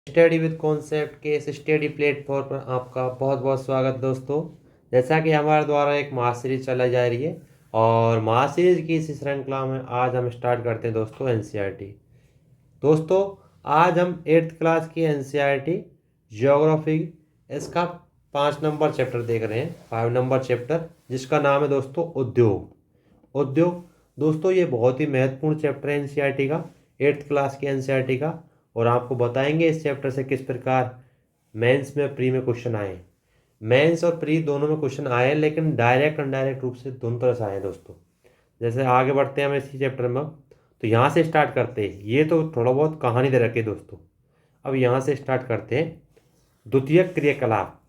Study with concept के इस study platform पर आपका बहुत बहुत स्वागत दोस्तों। जैसा कि हमारे द्वारा एक महासीरीज चलाई जा रही है और महासीरीज की इस श्रृंखला में आज हम स्टार्ट करते हैं दोस्तों एनसीईआरटी। दोस्तों आज हम 8th क्लास की एनसीईआरटी ज्योग्राफी इसका 5 नंबर चैप्टर देख रहे हैं, 5 नंबर चैप्टर जिसका नाम है दोस्तों उद्योग। दोस्तों ये बहुत ही महत्वपूर्ण चैप्टर है एनसीईआरटी का, 8th क्लास की एनसीईआरटी का। और आपको बताएंगे इस चैप्टर से किस प्रकार मेंस में प्री में क्वेश्चन आए। मेंस और प्री दोनों में क्वेश्चन आए, लेकिन डायरेक्ट अनडायरेक्ट रूप से दोनों तरह से आए दोस्तों। जैसे आगे बढ़ते हैं हम इसी चैप्टर में, तो यहाँ से स्टार्ट करते हैं। ये तो थोड़ा बहुत कहानी दे रखी है दोस्तों। अब यहाँ से स्टार्ट करते हैं द्वितीयक क्रियाकलाप।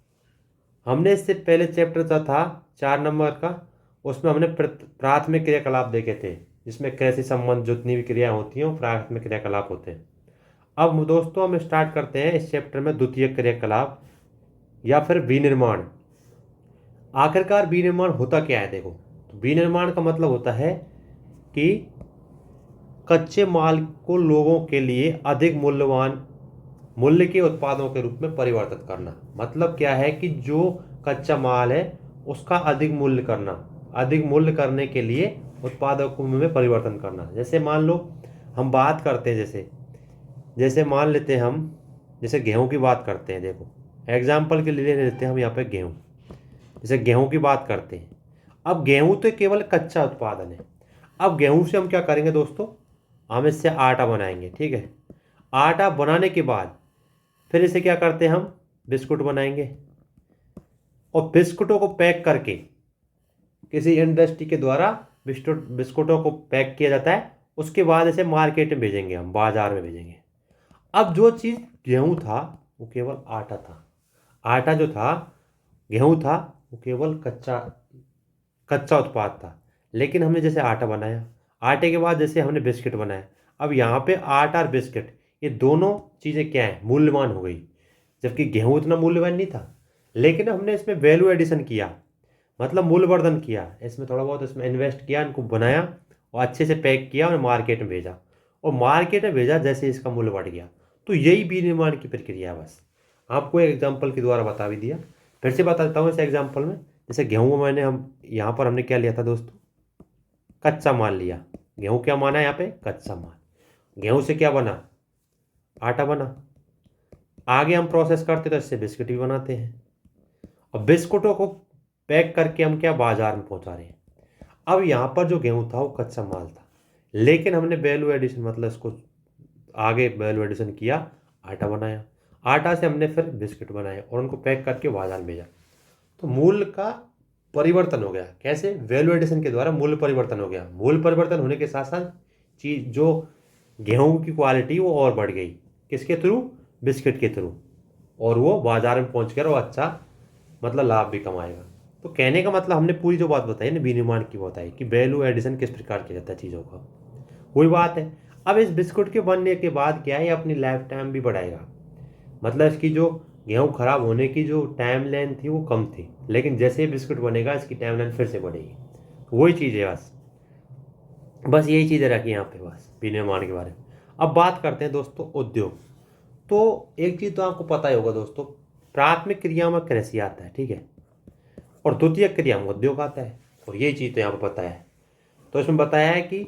हमने इससे पहले चैप्टर जो था 4 नंबर का, उसमें हमने प्राथमिक क्रियाकलाप देखे थे, जिसमें कृषि संबंध जितनी भी क्रिया होती हैं वो प्राथमिक क्रियाकलाप होते हैं। अब दोस्तों हम स्टार्ट करते हैं इस चैप्टर में द्वितीय क्रियाकलाप या फिर विनिर्माण। आखिरकार विनिर्माण होता क्या है? देखो, तो विनिर्माण का मतलब होता है कि कच्चे माल को लोगों के लिए अधिक मूल्यवान मूल्य के उत्पादों के रूप में परिवर्तित करना। मतलब क्या है कि जो कच्चा माल है उसका अधिक मूल्य करने के लिए उत्पादकों में परिवर्तन करना। जैसे मान लो हम बात करते हैं, जैसे मान लेते हैं हम, जैसे गेहूं की बात करते हैं। देखो एग्जाम्पल के लिए लेते हैं हम यहाँ पे गेहूं। जैसे गेहूं की बात करते हैं, अब गेहूं तो केवल कच्चा उत्पादन है। अब गेहूं से हम क्या करेंगे दोस्तों? हम इससे आटा बनाएंगे, ठीक है। आटा बनाने के बाद फिर इसे क्या करते हैं हम? बिस्कुट बनाएंगे, और बिस्कुटों को पैक करके किसी इंडस्ट्री के द्वारा बिस्कुटों को पैक किया जाता है। उसके बाद इसे मार्केट में भेजेंगे, हम बाजार में भेजेंगे। अब जो चीज़ गेहूं था वो केवल आटा था। आटा जो था, गेहूं था, वो केवल कच्चा कच्चा उत्पाद था। लेकिन हमने जैसे आटा बनाया, आटे के बाद जैसे हमने बिस्किट बनाया। अब यहाँ पे आटा और बिस्किट ये दोनों चीज़ें क्या है? मूल्यवान हो गई। जबकि गेहूं इतना मूल्यवान नहीं था, लेकिन हमने इसमें वैल्यू एडिशन किया, मतलब मूल्यवर्धन किया। इसमें थोड़ा बहुत इसमें इन्वेस्ट किया, इनको बनाया और अच्छे से पैक किया और मार्केट में भेजा। और मार्केट में भेजा जैसे इसका मूल्य बढ़ गया। तो यही विनिर्माण की प्रक्रिया है। बस आपको एक एग्जाम्पल के द्वारा बता भी दिया, फिर से बता देता हूँ इस एग्जाम्पल में। जैसे गेहूँ में हम यहाँ पर हमने क्या लिया था दोस्तों? कच्चा माल लिया। गेहूँ क्या माना है यहाँ पे? कच्चा माल। गेहूँ से क्या बना? आटा बना। आगे हम प्रोसेस करते तो इससे बिस्किट भी बनाते हैं, और बिस्कुटों को पैक करके हम क्या बाजार में पहुंचा रहे हैं। अब यहाँ पर जो गेहूँ था वो कच्चा माल था, लेकिन हमने वैल्यू एडिशन, मतलब इसको आगे वैल्यू एडिशन किया, आटा बनाया। आटा से हमने फिर बिस्किट बनाए और उनको पैक करके बाजार में भेजा। तो मूल्य का परिवर्तन हो गया। कैसे? वैल्यू एडिशन के द्वारा मूल्य परिवर्तन हो गया। मूल्य परिवर्तन होने के साथ साथ चीज जो गेहूं की क्वालिटी वो और बढ़ गई। किसके थ्रू? बिस्किट के थ्रू। और वो बाजार में पहुंच कर वो अच्छा, मतलब लाभ भी कमाएगा। तो कहने का मतलब हमने पूरी जो बात बताई ना विनिर्माण की बताई कि वैल्यू एडिशन किस प्रकार किया जाता है चीज़ों का, वही बात है। अब इस बिस्कुट के बनने के बाद क्या है, अपनी लाइफ टाइम भी बढ़ाएगा। मतलब इसकी जो गेहूँ खराब होने की जो टाइम लाइन थी वो कम थी, लेकिन जैसे ही बिस्कुट बनेगा इसकी टाइम लाइन फिर से बढ़ेगी। तो वही चीज़ है बस। बस यही चीज़ें रखी यहाँ पे बस विनिर्माण के बारे में। अब बात करते हैं दोस्तों उद्योग। तो एक चीज़ तो आपको पता ही होगा दोस्तों, प्राथमिक क्रिया में कृषि आता है, ठीक है, और द्वितीय क्रिया में उद्योग आता है। और यही चीज़ तो यहाँ पर बताया है। तो इसमें बताया है कि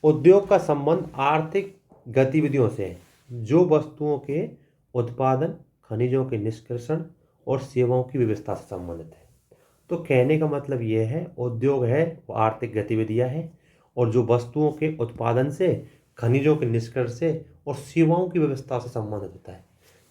उद्योग का संबंध आर्थिक गतिविधियों से है जो वस्तुओं के उत्पादन, खनिजों के निष्कर्षण और सेवाओं की व्यवस्था से संबंधित है। तो कहने का मतलब ये है, उद्योग है वो आर्थिक गतिविधियां हैं, और जो वस्तुओं के उत्पादन से, खनिजों के निष्कर्षण से और सेवाओं की व्यवस्था से संबंधित होता है।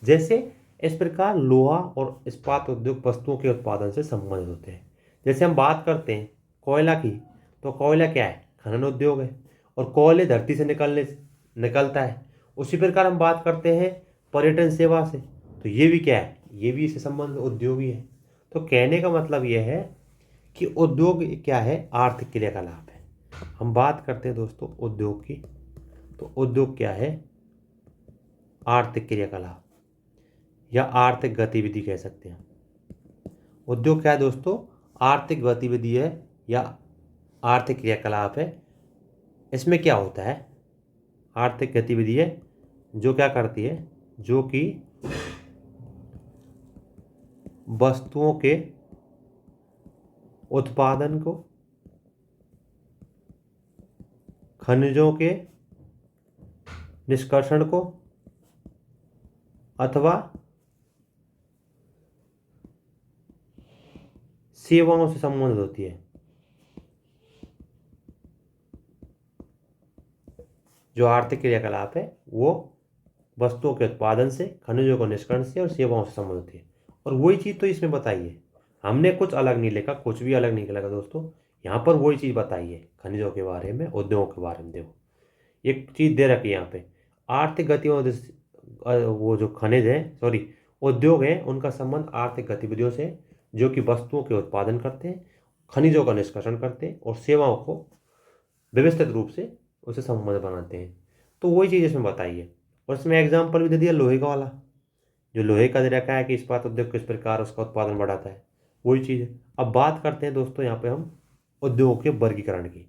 जैसे इस प्रकार लोहा और इस्पात उद्योग वस्तुओं के उत्पादन से संबंधित होते हैं। जैसे हम बात करते हैं कोयला की, तो कोयला क्या है? खनन उद्योग है, और कोयले धरती से निकलता है। उसी प्रकार हम बात करते हैं पर्यटन सेवा से, तो ये भी क्या है? ये भी इससे संबंध उद्योग ही है। तो कहने का मतलब यह है कि उद्योग क्या है? आर्थिक क्रियाकलाप है। हम बात करते हैं दोस्तों उद्योग की, तो उद्योग क्या है? आर्थिक क्रियाकलाप या आर्थिक गतिविधि कह सकते हैं। उद्योग क्या है दोस्तों? आर्थिक गतिविधि है या आर्थिक क्रियाकलाप है। इसमें क्या होता है? आर्थिक गतिविधि है जो क्या करती है? जो कि वस्तुओं के उत्पादन को, खनिजों के निष्कर्षण को अथवा सेवाओं से संबंधित होती है। जो आर्थिक क्रियाकलाप है वो वस्तुओं के उत्पादन से, खनिजों को निष्कर्षण से और सेवाओं से संबंधित होती है। और वही चीज़ तो इसमें बताई है, हमने कुछ अलग नहीं लिखा, कुछ भी अलग नहीं लिखा दोस्तों। यहाँ पर वही चीज़ बताई है खनिजों के बारे में, उद्योगों के बारे में। देखो एक चीज़ दे रखी है यहाँ पे, आर्थिक गतिविधियों से वो जो खनिज है, सॉरी उद्योग है, उनका संबंध आर्थिक गतिविधियों से जो कि वस्तुओं के उत्पादन करते हैं, खनिजों का निष्कर्षण करते हैं और सेवाओं को व्यवस्थित रूप से उसे संबंध बनाते हैं। तो वही चीज़ इसमें बताई है। और इसमें एग्जाम्पल भी दे दिया लोहे का वाला, जो लोहे का दे रखा है कि इस्पात उद्योग किस प्रकार उसका उत्पादन बढ़ाता है, वही चीज़ है। अब बात करते हैं दोस्तों यहाँ पे हम उद्योगों के वर्गीकरण की।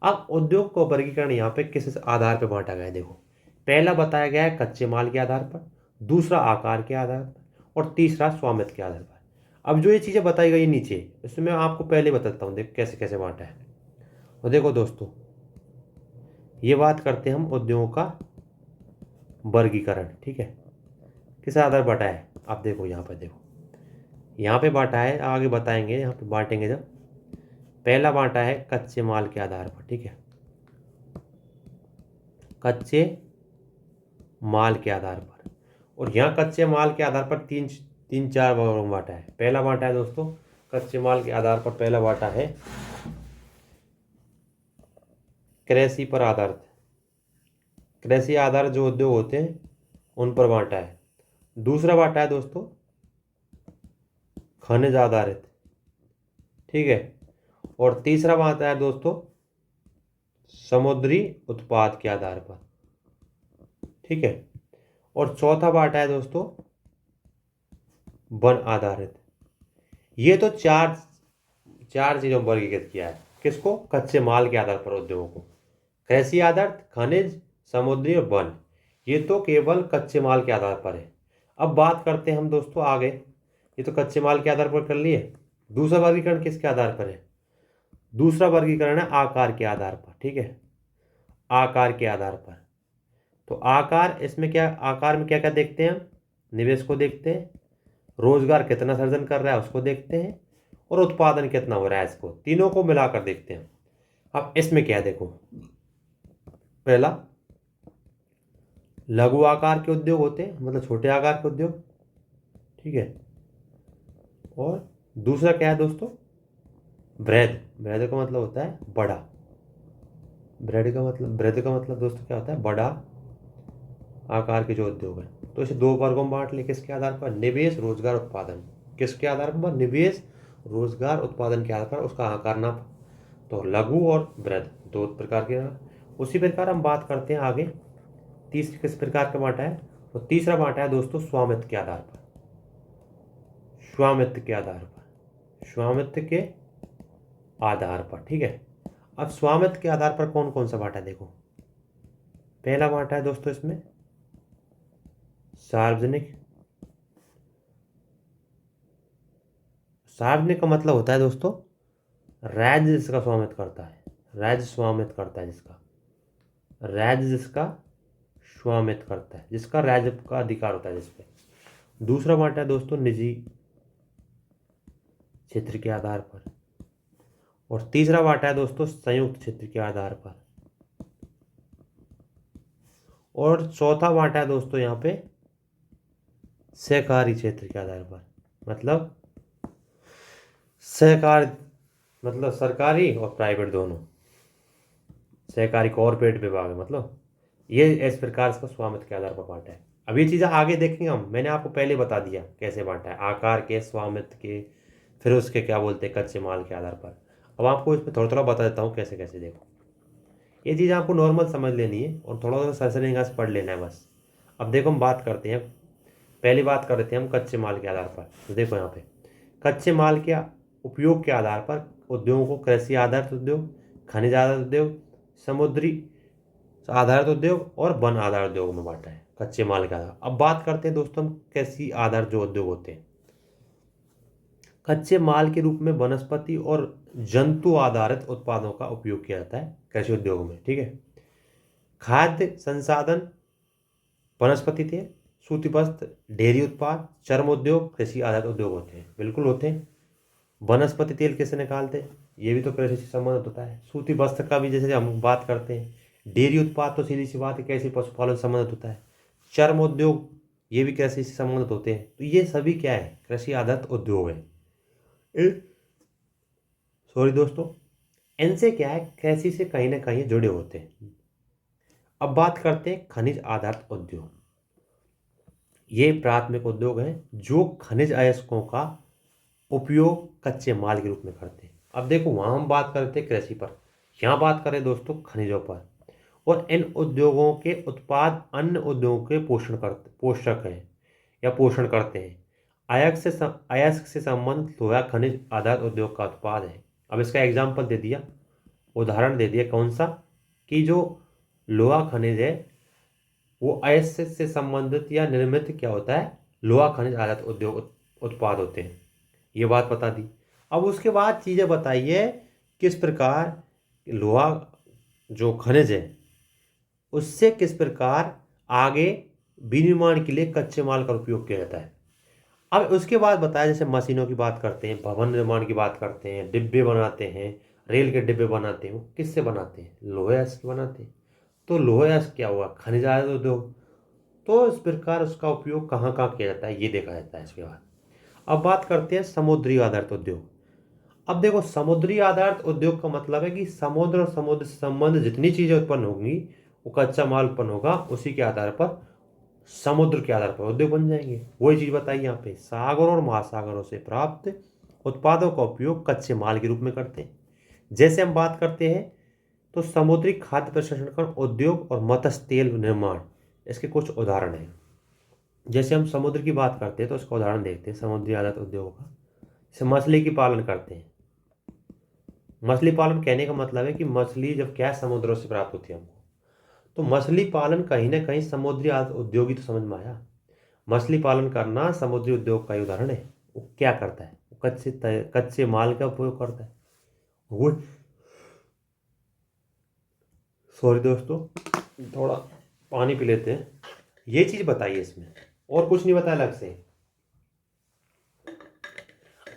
अब उद्योग का वर्गीकरण यहाँ पे किस आधार पर बांटा गया है, देखो पहला बताया गया है कच्चे माल के आधार पर, दूसरा आकार के आधार पर और तीसरा स्वामित्व के आधार पर। अब जो ये चीज़ें बताई गई नीचे, इसमें मैं आपको पहले बताता हूँ, देखो कैसे कैसे बांटा है। और देखो दोस्तों, ये बात करते हैं हम उद्योगों का वर्गीकरण, ठीक है, किस आधार पर बांटा है। आप देखो यहाँ पर, देखो यहाँ पे बांटा है, आगे बताएंगे, यहाँ पे बांटेंगे जब। पहला बांटा है कच्चे माल के आधार पर, ठीक है, कच्चे माल के आधार पर। और यहाँ कच्चे माल के आधार पर तीन चार भागों में बांटा है। पहला बांटा है दोस्तों कच्चे माल के आधार पर, पहला बांटा है कृषि पर आधारित, कृषि आधारित जो उद्योग होते हैं उन पर बांटा है। दूसरा बांटा है दोस्तों खनिज आधारित, ठीक है। और तीसरा बांटा है दोस्तों समुद्री उत्पाद के आधार पर, ठीक है। और चौथा बांटा है दोस्तों वन आधारित। ये तो चार चीजों में वर्गीकृत किया है। किसको? कच्चे माल के आधार पर उद्योगों को, कृषि आधारित, खनिज, समुद्री और वन। ये तो केवल कच्चे माल के आधार पर है। अब बात करते हैं हम दोस्तों आगे, ये तो कच्चे माल के आधार पर कर लिए। दूसरा वर्गीकरण किसके आधार पर है? दूसरा वर्गीकरण है आकार के आधार पर, ठीक है, आकार के आधार पर। तो आकार, इसमें क्या, आकार में क्या क्या देखते हैं हम? निवेश को देखते हैं, रोजगार कितना सर्जन कर रहा है उसको देखते हैं, और उत्पादन कितना हो रहा है, इसको तीनों को मिलाकर देखते हैं। अब इसमें क्या है, देखो पहला लघु आकार के उद्योग होते हैं, मतलब छोटे आकार के उद्योग, ठीक है। और दूसरा क्या है दोस्तों? बृहद, बृहद का मतलब होता है बड़ा, बृहद का मतलब दोस्तों क्या होता है? बड़ा आकार के जो उद्योग है। तो इसे दो वर्गों में बांट ले, किसके आधार पर? निवेश, रोजगार, उत्पादन। किसके आधार पर? निवेश, रोजगार, उत्पादन के आधार पर उसका आकार नाप। तो लघु और बृहद दो प्रकार के। उसी प्रकार हम बात करते हैं आगे, तीसरे किस प्रकार का बांटा है? तो तीसरा बांटा है दोस्तों स्वामित्व के आधार पर, स्वामित्व के आधार पर, स्वामित्व के आधार पर, ठीक है। अब स्वामित्व के आधार पर कौन कौन सा बांटा है, देखो पहला बांटा है दोस्तों इसमें सार्वजनिक। सार्वजनिक का मतलब होता है दोस्तों राज्य जिसका स्वामित्व करता है, राज्य स्वामित्व करता है जिसका, राज्य जिसका स्वामित्व करता है, जिसका राज्य का अधिकार होता है जिसपे। दूसरा बांटा है दोस्तों निजी क्षेत्र के आधार पर। और तीसरा बांटा है दोस्तों संयुक्त क्षेत्र के आधार पर। और चौथा बांटा है दोस्तों यहाँ पे सहकारी क्षेत्र के आधार पर, मतलब सहकार मतलब सरकारी और प्राइवेट दोनों, सहकारी कॉर्पोरेट विभाग है, मतलब ये इस प्रकार इसका स्वामित्व के आधार पर बांटा है। अब ये चीज़ें आगे देखेंगे हम, मैंने आपको पहले बता दिया कैसे बांटा है, आकार के, स्वामित्व के, फिर उसके क्या बोलते हैं कच्चे माल के आधार पर। अब आपको इसमें थोड़ा थोड़ा बता देता हूँ कैसे कैसे। देखो ये चीज़ आपको नॉर्मल समझ लेनी है और थोड़ा थोड़ा सरसरी से पढ़ लेना है बस। अब देखो हम बात करते हैं, पहली बात कर रहे थे हम कच्चे माल के आधार पर। तो देखो यहाँ पे कच्चे माल के उपयोग के आधार पर उद्योगों को कृषि आधारित उद्योग, खनिज आधारित उद्योग, समुद्री आधारित उद्योग और वन आधारित उद्योगों में बांटा है। कच्चे माल के आधार। अब बात करते हैं दोस्तों हम कृषि आधार जो उद्योग होते हैं। कच्चे माल के रूप में वनस्पति और जंतु आधारित उत्पादों का उपयोग किया जाता है कृषि उद्योग में, ठीक है। खाद्य संसाधन, वनस्पति तेल, सूती वस्त्र, डेयरी उत्पाद, चर्म उद्योग कृषि आधारित उद्योग होते हैं, बिल्कुल होते हैं। वनस्पति तेल कैसे निकालते हैं, ये भी तो कृषि से संबंधित होता है। सूती वस्त्र का भी जैसे हम बात करते हैं। डेयरी उत्पाद तो सीधी सी बात है कैसे पशुपालन से संबंधित होता है। चर्म उद्योग ये भी कृषि से संबंधित होते हैं। तो ये सभी क्या है, कृषि आधारित उद्योग है। सॉरी दोस्तों, इनसे क्या है, कृषि से कहीं ना कहीं जुड़े होते हैं। अब बात करते हैं खनिज आधारित उद्योग। ये प्राथमिक उद्योग हैं जो खनिज अयस्कों का उपयोग कच्चे माल के रूप में करते हैं। अब देखो वहाँ हम बात करते हैं कृषि पर, यहाँ बात करें दोस्तों खनिजों पर। और इन उद्योगों के उत्पाद अन्य उद्योगों के पोषक हैं या पोषण करते हैं। अयस्क से संबंधित लोहा खनिज आधारित उद्योग का उत्पाद है। अब इसका एग्जाम्पल दे दिया, उदाहरण दे दिया, कौन सा, कि जो लोहा खनिज है वो अयस्क से संबंधित या निर्मित क्या होता है, लोहा खनिज आधारित उद्योग उत्पाद होते हैं। ये बात बता दी। अब उसके बाद चीज़ें बताइए किस प्रकार लोहा जो खनिज है उससे किस प्रकार आगे विनिर्माण के लिए कच्चे माल का उपयोग किया जाता है। अब उसके बाद बताया, जैसे मशीनों की बात करते हैं, भवन निर्माण की बात करते हैं, डिब्बे बनाते हैं, रेल के डिब्बे बनाते हैं, वो किससे बनाते हैं, लोहे अयस्क बनाते हैं। तो लोहे अयस्क क्या हुआ, खनिज आधारित उद्योग। तो इस प्रकार उसका उपयोग कहाँ कहाँ किया जाता है ये देखा जाता है। इसके बाद अब बात करते हैं समुद्री आधारित उद्योग। अब देखो समुद्री आधारित उद्योग का मतलब है कि समुद्र और समुद्र से संबंधित जितनी चीजें उत्पन्न होंगी, वो कच्चा माल उत्पन्न होगा, उसी के आधार पर समुद्र के आधार पर उद्योग बन जाएंगे। वही चीज बताई यहाँ पे, सागरों और महासागरों से प्राप्त उत्पादों का उपयोग कच्चे माल के रूप में करते हैं। जैसे हम बात करते हैं तो समुद्री खाद्य प्रसंस्करण उद्योग और मत्स्य तेल निर्माण, इसके कुछ उदाहरण हैं। जैसे हम समुद्र की बात करते हैं तो उसका उदाहरण देखते हैं समुद्री आधारित उद्योगों का। जैसे मछली की पालन करते हैं। मछली पालन कहने का मतलब है कि मछली जब क्या समुद्रों से प्राप्त होती है हमको, तो मछली पालन कहीं ना कहीं समुद्री उद्योग ही तो समझ में आया। मछली पालन करना समुद्री उद्योग का ही उदाहरण है। वो क्या करता है, वो कच्चे माल का उपयोग करता है। वो सॉरी दोस्तों, थोड़ा पानी पी लेते हैं। ये चीज बताइए इसमें, और कुछ नहीं बताया अलग से।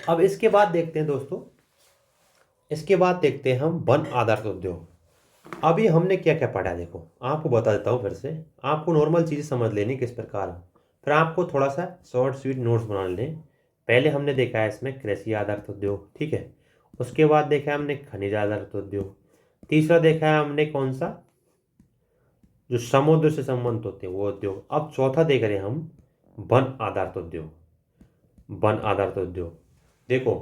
अब इसके बाद देखते हैं दोस्तों, इसके बाद देखते हैं हम वन आधारित उद्योग। अभी हमने क्या क्या पढ़ा, देखो आपको बता देता हूँ फिर से। आपको नॉर्मल चीज़ समझ लेनी किस प्रकार, फिर आपको थोड़ा सा शॉर्ट स्वीट नोट्स बना लें। पहले हमने देखा है इसमें कृषि आधारित उद्योग, ठीक है। उसके बाद देखा है हमने खनिज आधारित उद्योग। तीसरा देखा है हमने कौन सा, जो समुद्र से संबंधित होते हैं वो उद्योग। अब चौथा देख रहे हैं हम वन आधारित उद्योग। वन आधारित उद्योग देखो,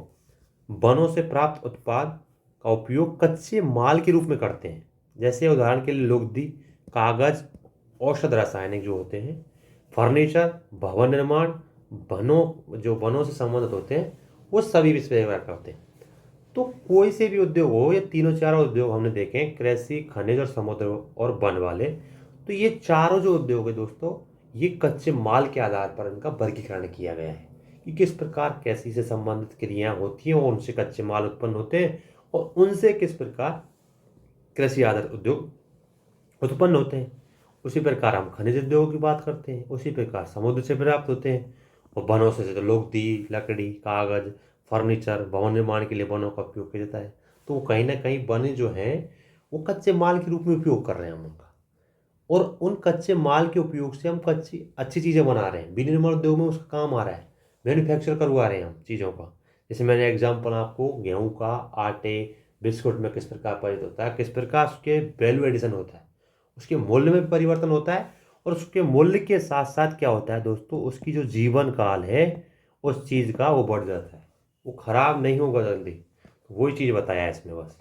वनों से प्राप्त उत्पाद का उपयोग कच्चे माल के रूप में करते हैं। जैसे उदाहरण के लिए लुगदी, कागज, औषध रासायनिक जो होते हैं, फर्नीचर, भवन निर्माण, वनों से संबंधित होते हैं वो सभी इस व्यवहार करते हैं। तो कोई से भी उद्योग हो, ये तीनों चारों उद्योग हमने देखे हैं, कृषि, खनिज और समुद्र और वन वाले। तो ये चारों जो उद्योग है दोस्तों, ये कच्चे माल के आधार पर इनका वर्गीकरण किया गया है कि किस प्रकार कृषि से संबंधित क्रियाएं होती हैं और उनसे कच्चे माल उत्पन्न होते हैं, और उनसे किस प्रकार कृषि आधारित उद्योग उत्पन्न होते हैं। उसी प्रकार हम खनिज उद्योग की बात करते हैं, उसी प्रकार समुद्र से प्राप्त होते हैं, और वनों से तो लुगदी, लकड़ी, कागज, फर्नीचर, भवन निर्माण के लिए वनों का उपयोग किया जाता है। तो कहीं ना कहीं वन जो हैं वो कच्चे माल के रूप में उपयोग कर रहे हैं हम उनका, और उन कच्चे माल के उपयोग से हम अच्छी चीज़ें बना रहे हैं। विनिर्माण उद्योग में उसका काम आ रहा है, मैन्युफैक्चर करवा रहे हैं हम चीज़ों का। जैसे मैंने एग्जांपल आपको गेहूं का, आटे, बिस्कुट में किस प्रकार परिवर्तित होता है, किस प्रकार उसके वैल्यू एडिशन होता है, उसके मूल्य में भी परिवर्तन होता है, और उसके मूल्य के साथ साथ क्या होता है दोस्तों, उसकी जो जीवन काल है उस चीज़ का वो बढ़ जाता है, वो खराब नहीं होगा जल्दी। वही चीज़ बताया है इसमें बस।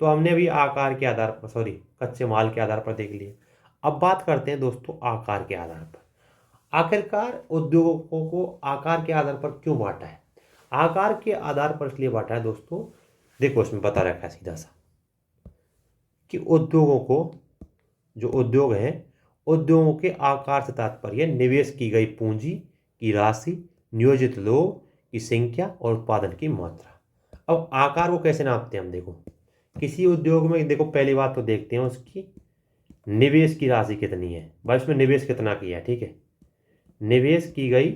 तो हमने भी आकार के आधार पर, सॉरी, कच्चे माल के आधार पर देख लिए। अब बात करते हैं दोस्तों आकार के आधार पर। आखिरकार उद्योगों को आकार के आधार पर क्यों बांटा है? आकार के आधार पर इसलिए बांटा है दोस्तों, देखो इसमें बता रखा है सीधा सा कि उद्योगों को, जो उद्योग हैं उद्योगों के आकार से तात्पर्य निवेश की गई पूंजी की राशि, नियोजित लोग की संख्या और उत्पादन की मात्रा। अब आकार को कैसे नापते हैं हम, देखो किसी उद्योग में, देखो पहली बात तो देखते हैं उसकी निवेश की राशि कितनी है, भाई उसमें निवेश कितना किया है, ठीक है, निवेश की गई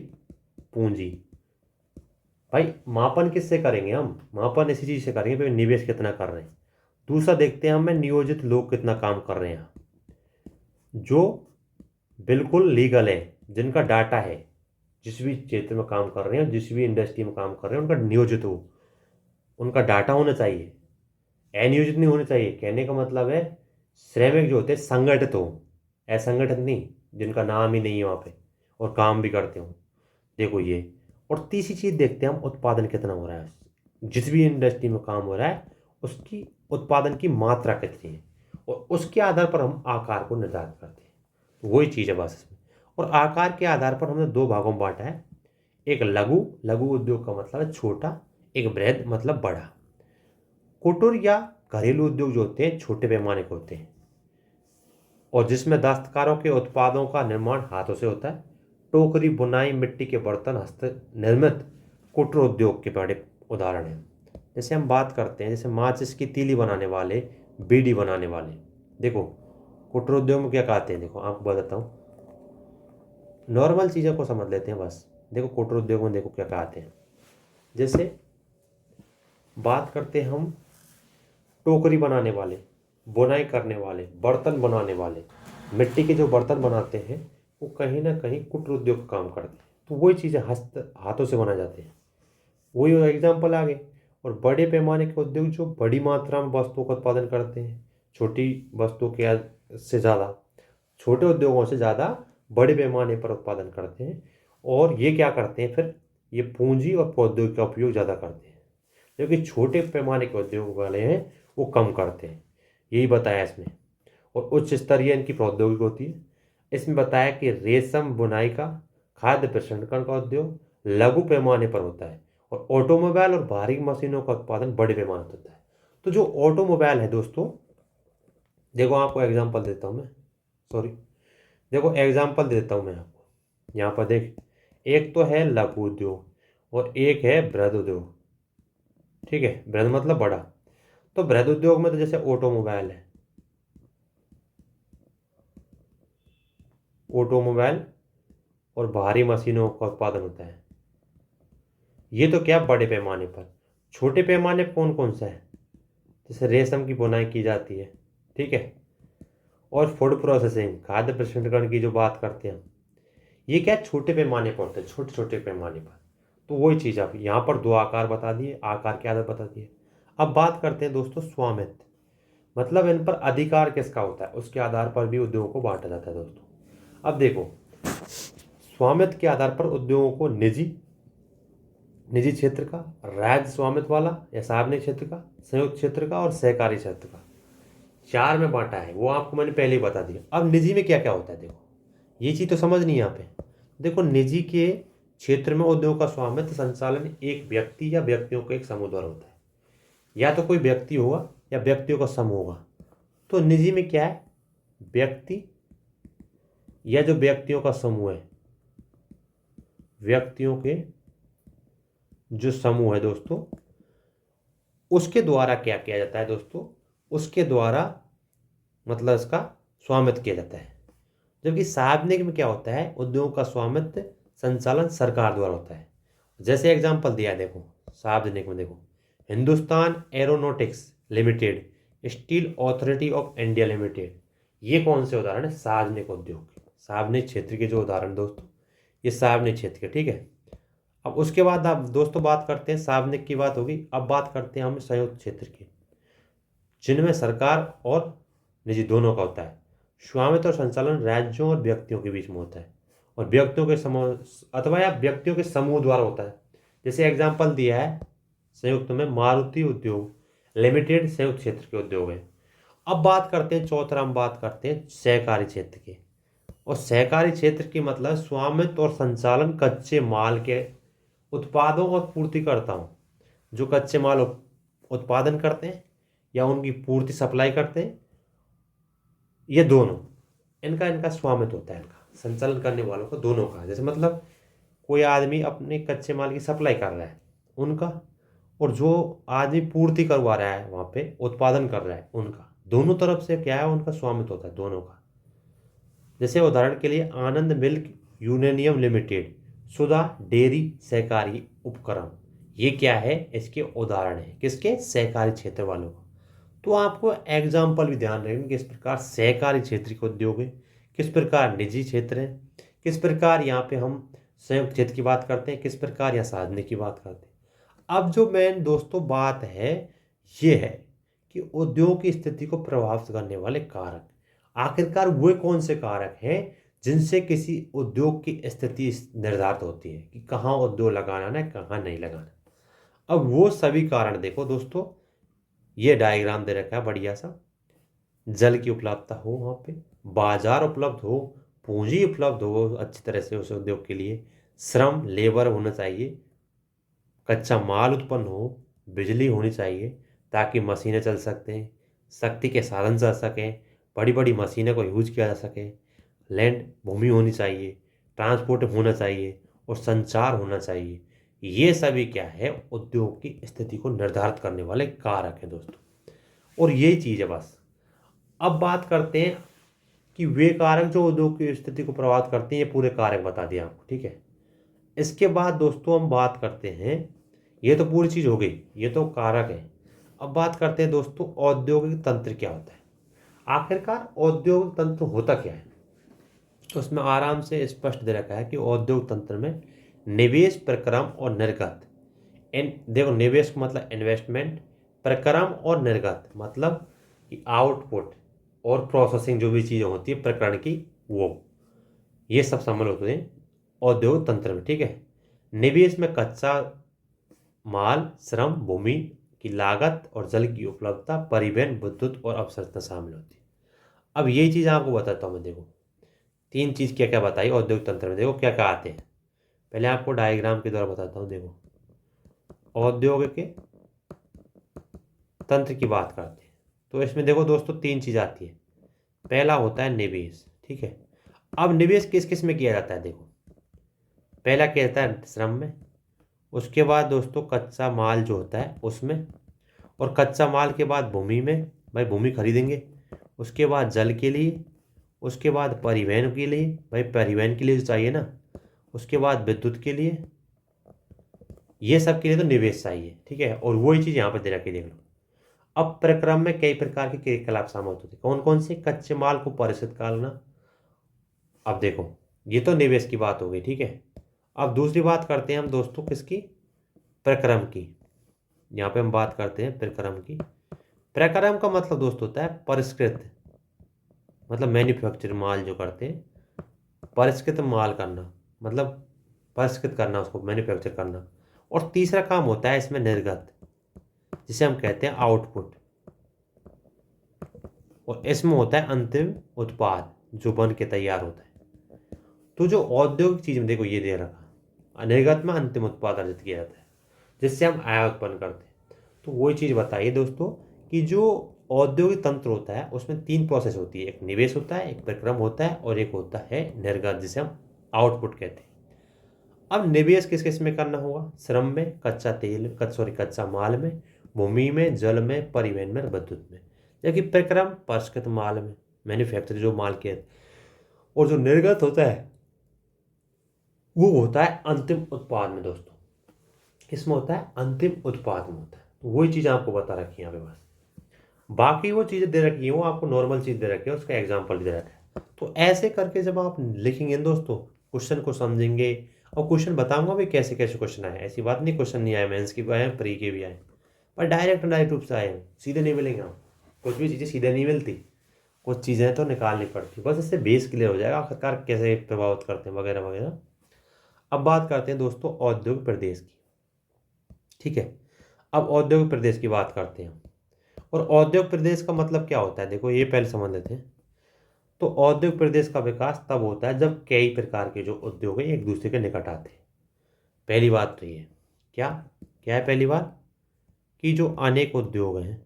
पूंजी। भाई मापन किससे करेंगे हम, मापन इसी चीज से करेंगे भाई निवेश कितना कर रहे हैं। दूसरा देखते हैं हमें नियोजित लोग कितना काम कर रहे हैं, जो बिल्कुल लीगल है, जिनका डाटा है, जिस भी क्षेत्र में काम कर रहे हैं, जिस भी इंडस्ट्री में काम कर रहे हैं, उनका नियोजित हो, उनका डाटा होना चाहिए, अनियोजित नहीं होना चाहिए। कहने का मतलब है श्रमिक जो होते हैं संगठित हो, असंगठित नहीं, जिनका नाम ही नहीं है वहाँ पे और काम भी करते हो, देखो ये। और तीसरी चीज देखते हैं हम उत्पादन कितना हो रहा है, जिस भी इंडस्ट्री में काम हो रहा है उसकी उत्पादन की मात्रा कितनी है, और उसके आधार पर हम आकार को निर्धारित करते हैं। तो वही चीज़ है बस इसमें। और आकार के आधार पर हमने दो भागों में बांटा है, एक लघु, लघु उद्योग का मतलब है छोटा, एक बृहद मतलब बड़ा। कुटीर या घरेलू उद्योग जो होते हैं छोटे पैमाने के होते हैं, और जिसमें दस्तकारों के उत्पादों का निर्माण हाथों से होता है। टोकरी, बुनाई, मिट्टी के बर्तन, हस्त निर्मित कुटीर उद्योग के बड़े उदाहरण हैं। जैसे हम बात करते हैं, जैसे माचिस की तीली बनाने वाले, बीड़ी बनाने वाले, देखो कुटीर उद्योग में क्या कहते हैं, देखो आपको बताता हूँ, नॉर्मल चीज़ों को समझ लेते हैं बस। देखो कुटीर उद्योग में देखो क्या कहते हैं, जैसे बात करते हैं हम टोकरी बनाने वाले, बुनाई करने वाले, बर्तन बनाने वाले, मिट्टी के जो बर्तन बनाते हैं वो कहीं ना कहीं कुटीर उद्योग का काम करते हैं। तो वही चीज़ें हाथों से बनाए जाते हैं, वही एग्जाम्पल आ गए। और बड़े पैमाने के उद्योग जो बड़ी मात्रा में वस्तुओं का उत्पादन करते हैं, छोटी वस्तुओं के से ज़्यादा, छोटे उद्योगों से ज़्यादा बड़े पैमाने पर उत्पादन करते हैं। और ये क्या करते हैं फिर, ये पूंजी और प्रौद्योगिकी का उपयोग ज़्यादा करते हैं, जबकि छोटे पैमाने के उद्योग वाले हैं वो कम करते हैं, यही बताया इसमें। और उच्च स्तरीय इनकी प्रौद्योगिकी होती है। इसमें बताया कि रेशम बुनाई का, खाद्य प्रसंस्करण का उद्योग लघु पैमाने पर होता है, और ऑटोमोबाइल और भारी मशीनों का उत्पादन बड़े पैमाने पर होता है। तो जो ऑटोमोबाइल है दोस्तों, देखो आपको एग्जांपल देता हूँ मैं, सॉरी, देखो एग्जांपल देता हूँ मैं आपको, यहाँ पर देख, एक तो है लघु उद्योग और एक है बृहद उद्योग, ठीक है, बृहद मतलब बड़ा। तो बृहद उद्योग में तो जैसे ऑटोमोबाइल है, ऑटोमोबाइल और भारी मशीनों का उत्पादन होता है, ये तो क्या बड़े पैमाने पर। छोटे पैमाने पर कौन कौन सा है, जैसे रेशम की बुनाई की जाती है, ठीक है, और फूड प्रोसेसिंग, खाद्य प्रसंस्करण की जो बात करते हैं हम, ये क्या छोटे पैमाने पर होते हैं, छोटे छोटे पैमाने पर। तो वही चीज़ आप यहाँ पर दो आकार बता दिए, आकार के आधार बता दिए। अब बात करते हैं दोस्तों स्वामित्व, मतलब इन पर अधिकार किसका होता है, उसके आधार पर भी उद्योगों को बांटा जाता है दोस्तों। अब देखो स्वामित्व के आधार पर उद्योगों को निजी, निजी क्षेत्र का, राज्य स्वामित्व वाला या सार्वजनिक क्षेत्र का, संयुक्त क्षेत्र का और सहकारी क्षेत्र का, चार में बांटा है। वो आपको मैंने पहले ही बता दिया। अब निजी में क्या क्या होता है, देखो ये चीज़ तो समझनी है यहाँ पे। देखो निजी के क्षेत्र में उद्योग का स्वामित्व संचालन एक व्यक्ति या व्यक्तियों के एक समूह द्वारा होता है, या तो कोई व्यक्ति होगा या व्यक्तियों का समूह होगा। तो निजी में क्या है, व्यक्ति या जो व्यक्तियों का समूह है, व्यक्तियों के जो समूह है दोस्तों, उसके द्वारा क्या किया जाता है दोस्तों, उसके द्वारा मतलब इसका स्वामित्व किया जाता है। जबकि सार्वजनिक में क्या होता है, उद्योग का स्वामित्व संचालन सरकार द्वारा होता है। जैसे एग्जांपल दिया है, देखो सार्वजनिक में देखो Hindustan aeronautics limited, steel authority of India limited, ये कौन से उदाहरण है सार्वजनिक उद्योग के, सार्वजनिक क्षेत्र के जो उदाहरण दोस्तों, ये सार्वजनिक क्षेत्र के, ठीक है। अब उसके बाद आप दोस्तों बात करते हैं, सार्वजनिक की बात होगी, अब बात करते हैं हम संयुक्त क्षेत्र की, जिनमें सरकार और निजी दोनों का होता है। स्वामित्व और संचालन राज्यों और व्यक्तियों के बीच में होता है, और व्यक्तियों के समूह अथवा या व्यक्तियों के समूह द्वारा होता है। जैसे एग्जांपल दिया है संयुक्त में मारुति उद्योग लिमिटेड संयुक्त क्षेत्र के उद्योग है। अब बात करते हैं चौथा, हम बात करते हैं सहकारी क्षेत्र के। और सहकारी क्षेत्र की मतलब स्वामित्व और संचालन कच्चे माल के उत्पादों और पूर्तिकर्ताओं, जो कच्चे माल उत्पादन करते हैं या उनकी पूर्ति सप्लाई करते हैं, ये दोनों, इनका इनका स्वामित्व होता है, इनका संचालन करने वालों का दोनों का। जैसे मतलब कोई आदमी अपने कच्चे माल की सप्लाई कर रहा है उनका, और जो आदमी पूर्ति करवा रहा है वहाँ पे उत्पादन कर रहा है उनका, दोनों तरफ से क्या है उनका स्वामित्व होता है दोनों का। जैसे उदाहरण के लिए आनंद मिल्क यूनियन लिमिटेड सुधा डेयरी सहकारी उपक्रम, ये क्या है, इसके उदाहरण है किसके, सहकारी क्षेत्र वालों का। तो आपको एग्जाम्पल भी ध्यान रखेंगे किस प्रकार सहकारी क्षेत्र के उद्योग है, किस प्रकार निजी क्षेत्र है, किस प्रकार यहाँ पे हम संयुक्त क्षेत्र की बात करते हैं, किस प्रकार यहाँ साधने की बात करते हैं। अब जो मेन दोस्तों बात है ये है कि उद्योग की स्थिति को प्रभावित करने वाले कारक, आखिरकार वे कौन से कारक हैं जिनसे किसी उद्योग की स्थिति निर्धारित होती है कि कहाँ उद्योग लगाना है कहाँ नहीं लगाना। अब वो सभी कारण देखो दोस्तों, ये डायग्राम दे रखा है बढ़िया सा। जल की उपलब्धता हो वहाँ पे, बाजार उपलब्ध हो, पूंजी उपलब्ध हो अच्छी तरह से उस उद्योग के लिए, श्रम लेबर होना चाहिए, कच्चा माल उत्पन्न हो, बिजली होनी चाहिए ताकि मशीनें चल सकते हैं, शक्ति के साधन चल सकें, बड़ी बड़ी मशीनों को यूज किया जा सके, लैंड भूमि होनी चाहिए, ट्रांसपोर्ट होना चाहिए और संचार होना चाहिए। ये सभी क्या है उद्योग की स्थिति को निर्धारित करने वाले कारक हैं दोस्तों, और यही चीज़ है बस। अब बात करते हैं कि वे कारक जो उद्योग की स्थिति को प्रभावित करते हैं, ये पूरे कारक बता दिए आपको, ठीक है। इसके बाद दोस्तों हम बात करते हैं, ये तो पूरी चीज़ हो गई, ये तो कारक है। अब बात करते हैं दोस्तों औद्योगिक तंत्र क्या होता है। आखिरकार औद्योगिक तंत्र होता क्या है, तो उसमें आराम से स्पष्ट दे रखा है कि औद्योगिक तंत्र में निवेश प्रक्रम और निर्गत, इन देखो निवेश का मतलब इन्वेस्टमेंट, प्रक्रम और निर्गत मतलब कि आउटपुट और प्रोसेसिंग जो भी चीज़ें होती है प्रकरण की, वो ये सब शामिल होते हैं औद्योगिक तंत्र में, ठीक है। निवेश में कच्चा माल, श्रम, भूमि की लागत और जल की उपलब्धता, परिवहन, विद्युत और अवसरता शामिल होती है। अब यही चीज़ आपको बताता हूँ मैं, देखो तीन चीज़ क्या क्या बताई औद्योगिक तंत्र में, देखो क्या क्या आते हैं। पहले आपको डायग्राम के द्वारा बताता हूँ। देखो औद्योगिक के तंत्र की बात करते हैं तो इसमें देखो दोस्तों तीन चीज़ आती है। पहला होता है निवेश, ठीक है। अब निवेश किस किस में किया जाता है, देखो पहला क्या जाता है श्रम में, उसके बाद दोस्तों कच्चा माल जो होता है उसमें, और कच्चा माल के बाद भूमि में, भाई भूमि खरीदेंगे, उसके बाद जल के लिए, उसके बाद परिवहन के लिए, भाई परिवहन के लिए जो चाहिए ना, उसके बाद विद्युत के लिए, ये सब के लिए तो निवेश चाहिए, ठीक है। और वही चीज़ यहाँ पर दे रखी, देख लो। अब प्रक्रम में कई प्रकार के क्रियाकलाप शामिल होते हैं, कौन कौन से, कच्चे माल को परिचित करना। अब देखो ये तो निवेश की बात हो गई, ठीक है। अब दूसरी बात करते हैं हम दोस्तों किसकी, प्रक्रम की। यहाँ पे हम बात करते हैं प्रक्रम की। प्रक्रम का मतलब दोस्तों होता है परिष्कृत, मतलब मैन्युफैक्चर माल जो करते हैं, परिष्कृत माल करना मतलब परिष्कृत करना, उसको मैन्युफैक्चर करना। और तीसरा काम होता है इसमें निर्गत, जिसे हम कहते हैं आउटपुट, और इसमें होता है अंतिम उत्पाद जो बन के तैयार होता है। तो जो औद्योगिक चीज में देखो ये दे रखा, निर्गत में अंतिम उत्पाद अर्जित किया जाता है जिससे हम आय उत्पन्न करते हैं। तो वही चीज बताइए दोस्तों कि जो औद्योगिक तंत्र होता है उसमें तीन प्रोसेस होती है, एक निवेश होता है, एक प्रक्रम होता है और एक होता है निर्गत जिसे हम आउटपुट कहते हैं। अब निवेश किस किस में करना होगा, श्रम में, कच्चा तेल कच्चा माल में, भूमि में, जल में, परिवहन में, विद्युत में। जबकि प्रक्रम परिष्कृत माल में, मैन्युफैक्चर जो माल के, और जो निर्गत होता है वो होता है अंतिम उत्पाद में दोस्तों। किसमें होता है, अंतिम उत्पाद में होता है। तो वही चीज़ आपको बता रखी है यहाँ पे बस। बाकी वो चीज़ें दे रखी है वो आपको नॉर्मल चीज़ दे रखी है, उसका एग्जाम्पल भी दे रखा है। तो ऐसे करके जब आप लिखेंगे दोस्तों, क्वेश्चन को समझेंगे, और क्वेश्चन बताऊंगा भी कैसे कैसे क्वेश्चन आए, ऐसी बात नहीं क्वेश्चन नहीं आए, मेंस के भी आए, प्री के भी आए, पर डायरेक्ट रूप से आए हैं, सीधे नहीं मिलेंगे आप। कुछ भी चीज़ें सीधे नहीं मिलती, कुछ चीज़ें तो निकालनी पड़ती, बस इससे बेस क्लियर हो जाएगा आखिरकार कैसे प्रभावित करते हैं वगैरह वगैरह। अब बात करते हैं दोस्तों औद्योगिक प्रदेश की, ठीक है। अब औद्योगिक प्रदेश की बात करते हैं, और औद्योगिक प्रदेश का मतलब क्या होता है, देखो ये पहले समझ लेते हैं। तो औद्योगिक प्रदेश का विकास तब होता है जब कई प्रकार के जो उद्योग हैं एक दूसरे के निकट आते हैं। पहली बात तो ये क्या क्या है, पहली बात कि जो अनेक उद्योग हैं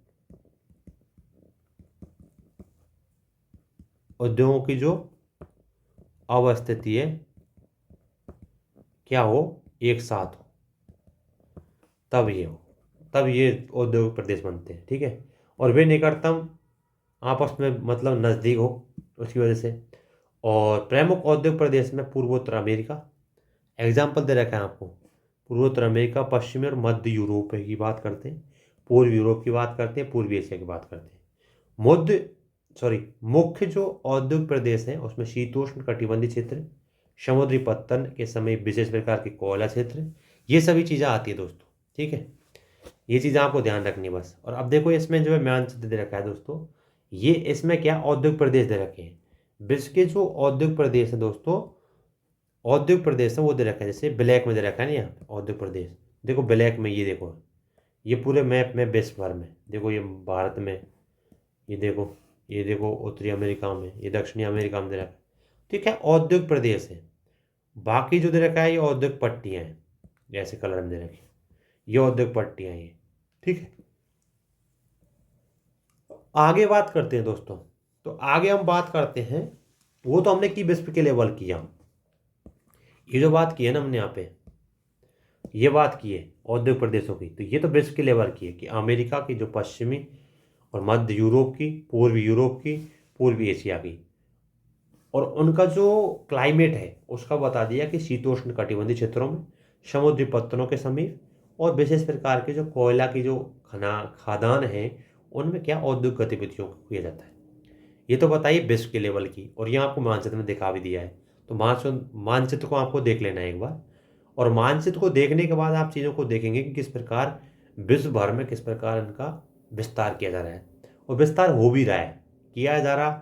उद्योगों की जो अवस्थिति है क्या हो, एक साथ हो, तब ये हो, तब ये औद्योगिक प्रदेश बनते हैं। ठीक है, और वे निकटतम आपस में मतलब नज़दीक हो उसकी वजह से। और प्रमुख औद्योगिक प्रदेश में पूर्वोत्तर अमेरिका, एग्जाम्पल दे रखा है आपको, पूर्वोत्तर अमेरिका, पश्चिमी और मध्य यूरोप की बात करते हैं, पूर्व यूरोप की बात करते हैं, पूर्वी एशिया की बात करते हैं। मुख्य जो औद्योगिक प्रदेश हैं उसमें शीतोष्ण कटिबंधीय क्षेत्र, समुद्री पत्तन के समय विशेष प्रकार के कोयला क्षेत्र, ये सभी चीज़ें आती है दोस्तों। ठीक है, ये चीज़ें आपको ध्यान रखनी है बस। और अब देखो इसमें जो है मानचित्र दे रखा है दोस्तों, ये इसमें क्या औद्योगिक प्रदेश दे रखे हैं। विश्व के जो औद्योगिक प्रदेश है दोस्तों, औद्योगिक प्रदेश है वो दे रखा है, जैसे ब्लैक में दे रखा है ना यहाँ पे औद्योगिक प्रदेश। देखो ब्लैक में, ये देखो, ये पूरे मैप में विश्व भर में देखो, ये भारत में, ये देखो उत्तरी अमेरिका में, ये दक्षिणी अमेरिका में दे रखा है। ठीक है, औद्योगिक प्रदेश है। बाकी जो दे रखा है ये औद्योगिक पट्टियाँ हैं, जैसे कलर में दे रखी है, ये औद्योगिक पट्टियाँ हैं ये। ठीक है, आगे बात करते हैं दोस्तों। तो आगे हम बात करते हैं, वो तो हमने की विश्व के लेवल की, हम ये जो बात की है ना हमने यहाँ पे, ये बात की है औद्योगिक प्रदेशों की, तो ये तो विश्व के लेवल की है कि अमेरिका की जो पश्चिमी और मध्य यूरोप की, पूर्वी यूरोप की, पूर्वी एशिया की, और उनका जो क्लाइमेट है उसका बता दिया कि शीतोष्ण कटिबंधीय क्षेत्रों में, समुद्री पत्तनों के समीप, और विशेष प्रकार के जो कोयला की जो खादान है उनमें क्या औद्योगिक गतिविधियों को किया जाता है। ये तो बताइए विश्व के लेवल की, और ये आपको मानचित्र में दिखा भी दिया है। तो मानचित्र को आपको देख लेना है एक बार, और मानचित्र को देखने के बाद आप चीज़ों को देखेंगे कि किस प्रकार विश्व भर में किस प्रकार इनका विस्तार किया जा रहा है, और विस्तार हो भी रहा है, किया जा रहा,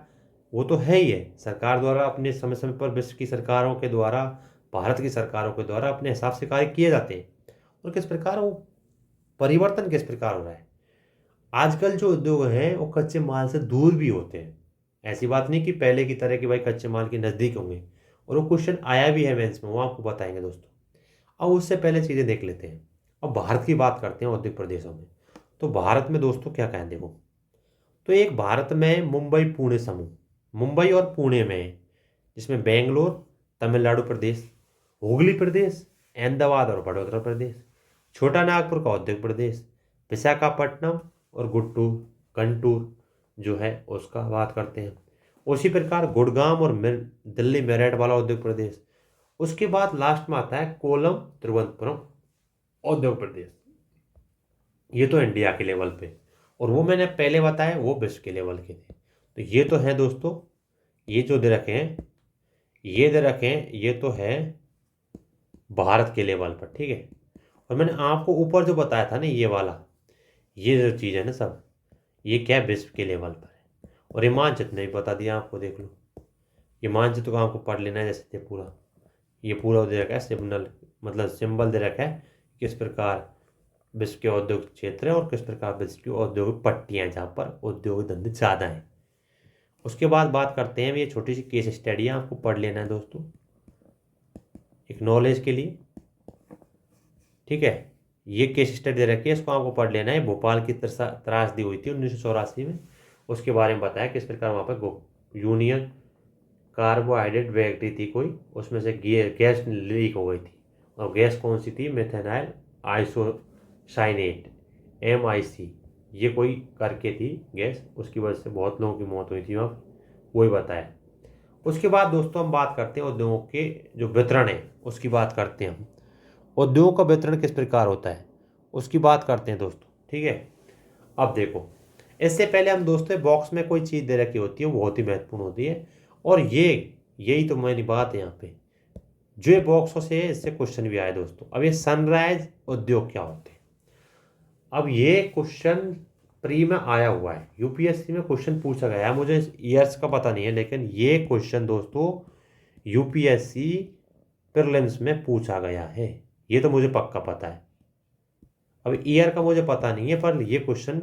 वो तो है ही है। सरकार द्वारा अपने समय समय पर विश्व की सरकारों के द्वारा, भारत की सरकारों के द्वारा अपने हिसाब से कार्य किए जाते हैं, और किस प्रकार वो परिवर्तन किस प्रकार हो रहा है। आजकल जो उद्योग हैं वो कच्चे माल से दूर भी होते हैं। ऐसी बात नहीं कि पहले की तरह कि भाई कच्चे माल के नज़दीक होंगे, और वो क्वेश्चन आया भी है मेंस में, वो आपको बताएंगे दोस्तों। अब उससे पहले चीज़ें देख लेते हैं। अब भारत की बात करते हैं औद्योगिक प्रदेशों में। तो भारत में दोस्तों क्या कहें, देखो, तो एक भारत में मुंबई पुणे समूह, मुंबई और पुणे में है, जिसमें बेंगलोर, तमिलनाडु प्रदेश, हुगली प्रदेश, अहमदाबाद और वडोदरा प्रदेश, छोटा नागपुर का औद्योगिक प्रदेश, विशाखापट्टनम और गुट्टूर गंटूर जो है उसका बात करते हैं। उसी प्रकार गुड़गांव और दिल्ली मेरठ वाला औद्योगिक प्रदेश। उसके बाद लास्ट में आता है कोलम तिरुवनंतपुरम औद्योगिक प्रदेश। ये तो इंडिया के लेवल पे, और वो मैंने पहले बताया वो विश्व के लेवल के थे। तो ये तो है दोस्तों, ये जो दे रखे हैं, ये दे रखे हैं, ये तो है भारत के लेवल पर। ठीक है, और मैंने आपको ऊपर जो बताया था ना ये वाला, ये जो चीज़ है ना सब, ये क्या है, विश्व के लेवल पर है। और ये मानचित्र ने भी बता दिया आपको, देख लो, ये मानचित्र को आपको पढ़ लेना है। जैसे ये पूरा दे रखा है सिग्नल, मतलब सिंबल दे रखा है किस प्रकार विश्व के औद्योगिक क्षेत्र है, और किस प्रकार विश्व की औद्योगिक पट्टियाँ हैं जहाँ पर औद्योगिक धंधे ज़्यादा हैं। उसके बाद बात करते हैं, ये छोटी सी केस स्टडी है, आपको पढ़ लेना है दोस्तों, एक नॉलेज के लिए। ठीक है, ये केस स्टडी दे रखी है, इसको आपको पढ़ लेना है। भोपाल की त्रासदी हुई थी 1984 में, उसके बारे में बताया किस प्रकार वहाँ पर यूनियन कार्बोहाइड्रेट फैक्ट्री थी कोई, उसमें से गैस लीक हो गई थी, और गैस कौन सी थी, मेथेनाइल आइसोसाइनेट, MIC, ये कोई करके थी गैस, उसकी वजह से बहुत लोगों की मौत हुई थी वहाँ, वही बताया। उसके बाद दोस्तों हम बात करते हैं उद्योगों के जो वितरण है उसकी बात करते हैं हम। उद्योगों का वितरण किस प्रकार होता है उसकी बात करते हैं दोस्तों। ठीक है, अब देखो, इससे पहले हम दोस्तों बॉक्स में कोई चीज़ दे रखी होती है, वो बहुत ही महत्वपूर्ण होती है, और यही तो मेरी बात है यहाँ पे, जो ये बॉक्सों से इससे क्वेश्चन भी आए दोस्तों। अब ये सनराइज उद्योग क्या होते हैं, अब ये क्वेश्चन प्री में आया हुआ है, UPSC में क्वेश्चन पूछा गया है, मुझे ईयर्स का पता नहीं है, लेकिन ये क्वेश्चन दोस्तों UPSC प्रीलिम्स में पूछा गया है, ये तो मुझे पक्का पता है। अब ईयर का मुझे पता नहीं है, पर ये क्वेश्चन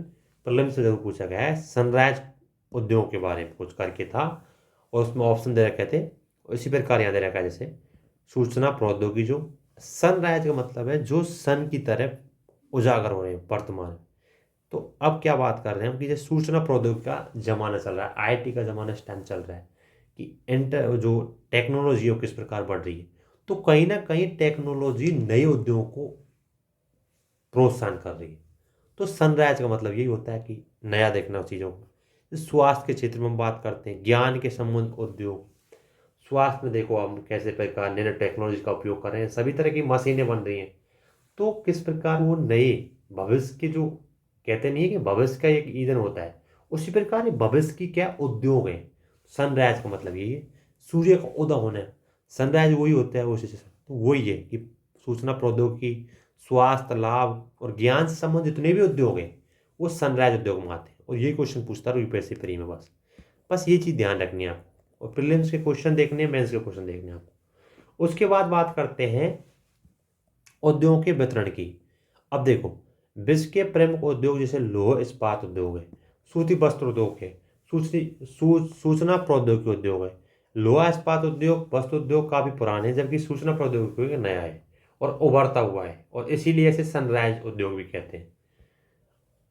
प्रीलिम्स से जरूर पूछा गया है। सनराइज उद्योग के बारे में कुछ करके था, और उसमें ऑप्शन दे रखे थे, इसी प्रकार यहाँ दे रखा है, जैसे सूचना प्रौद्योगिकी, जो सनराइज का मतलब है जो सन की तरफ उजागर हो रहे हैं वर्तमान में। तो अब क्या बात कर रहे हैं हम कि जैसे सूचना प्रौद्योगिकी का जमाना चल रहा है, IT का जमाना इस टाइम चल रहा है, कि जो टेक्नोलॉजी है वो किस प्रकार बढ़ रही है। तो कहीं ना कहीं टेक्नोलॉजी नए उद्योगों को प्रोत्साहन कर रही है। तो सनराइज का मतलब यही होता है कि नया देखना चीज़ों को। स्वास्थ्य के क्षेत्र में हम बात करते हैं, ज्ञान के संबंध उद्योग। स्वास्थ्य में देखो हम कैसे प्रकार नए टेक्नोलॉजी का उपयोग कर रहे हैं, सभी तरह की मशीनें बन रही हैं। तो किस प्रकार वो नए भविष्य के जो कहते नहीं है कि भविष्य का एक ईंधन होता है, उसी प्रकार ये भविष्य की क्या उद्योग है। सनराइज का मतलब यही है, सूर्य का उदय होना है। सनराइज वही होता है उसी से, तो वही है कि सूचना प्रौद्योगिकी, स्वास्थ्य लाभ और ज्ञान से संबंधित जितने भी उद्योग हैं वो सनराइज उद्योग में आते हैं। और ये क्वेश्चन पूछता रहा यूपीएससी फ्री में। बस ये चीज़ ध्यान रखनी है आपको, और प्रीलिम्स के क्वेश्चन देखने हैं, मेंस के क्वेश्चन देखने हैं आपको। उसके बाद बात करते हैं उद्योगों के वितरण की। अब देखो, विश्व के प्रमुख उद्योग जैसे लौह इस्पात उद्योग है, सूती वस्त्र उद्योग है, सूचना प्रौद्योगिकी उद्योग है। लोहा इस्पात उद्योग, वस्त्र उद्योग काफी पुराने हैं, जबकि सूचना प्रौद्योगिकी नया है और उभरता हुआ है, और इसीलिए इसे सनराइज उद्योग भी कहते हैं।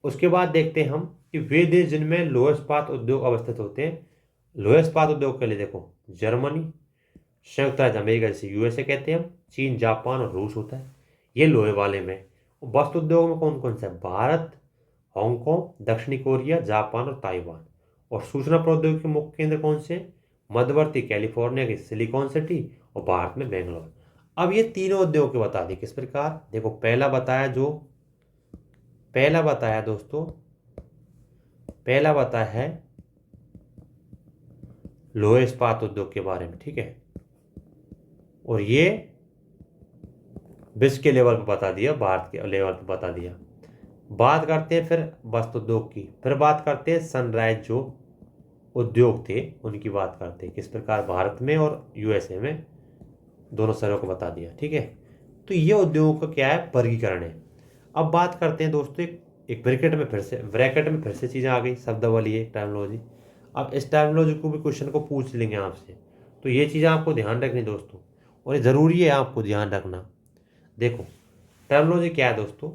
उसके बाद देखते हैं हम कि वे देश जिनमें लोहा इस्पात उद्योग अवस्थित होते हैं। लोहा इस्पात उद्योग के लिए देखो, जर्मनी, संयुक्त राज्य अमेरिका जैसे यूएसए कहते हैं हम, चीन, जापान और रूस होता है, ये लोहे वाले में। वस्त्र उद्योग में कौन कौन सा है? भारत, हांगकांग, दक्षिणी कोरिया, जापान और ताइवान। और सूचना प्रौद्योगिकी के मुख्य केंद्र कौन से? मध्यवर्ती कैलिफोर्निया की सिलिकॉन सिटी और भारत में बेंगलोर। अब ये तीनों उद्योग के बता दिए किस प्रकार। देखो, पहला बताया दोस्तों, पहला बताया है लोहे इस्पात उद्योग के बारे में, ठीक है, और ये विश्व के लेवल पर बता दिया, भारत के लेवल पर बता दिया। बात करते हैं फिर वस्त्र उद्योग की, फिर बात करते हैं सनराइज जो उद्योग थे उनकी बात करते हैं किस प्रकार भारत में और यूएसए में दोनों शहरों को बता दिया, ठीक है। तो ये उद्योगों का क्या है, वर्गीकरण है। अब बात करते हैं दोस्तों एक ब्रैकेट में फिर से चीज़ें आ गई, शब्दावली है, टर्मिनोलॉजी। अब इस टर्मिनोलॉजी को भी क्वेश्चन को पूछ लेंगे आपसे, तो ये चीज़ें आपको ध्यान रखनी दोस्तों, और ये ज़रूरी है आपको ध्यान रखना। देखो, टर्मिनोलॉजी क्या है दोस्तों?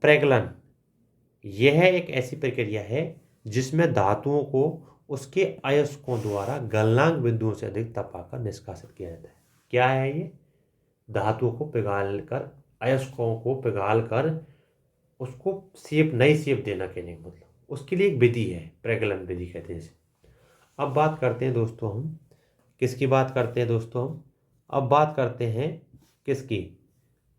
प्रगलन, यह एक ऐसी प्रक्रिया है जिसमें धातुओं को उसके अयस्कों द्वारा गलनांक बिंदुओं से अधिक तपाकर निष्कासित किया जाता है। क्या है ये? धातुओं को पिघाल कर, अयस्कों को पिघाल कर उसको नई शेप देना कहने का मतलब, उसके लिए एक विधि है, प्रगलन विधि कहते हैं इसे। अब बात करते हैं दोस्तों हम किसकी बात करते हैं दोस्तों हम अब बात करते हैं किसकी?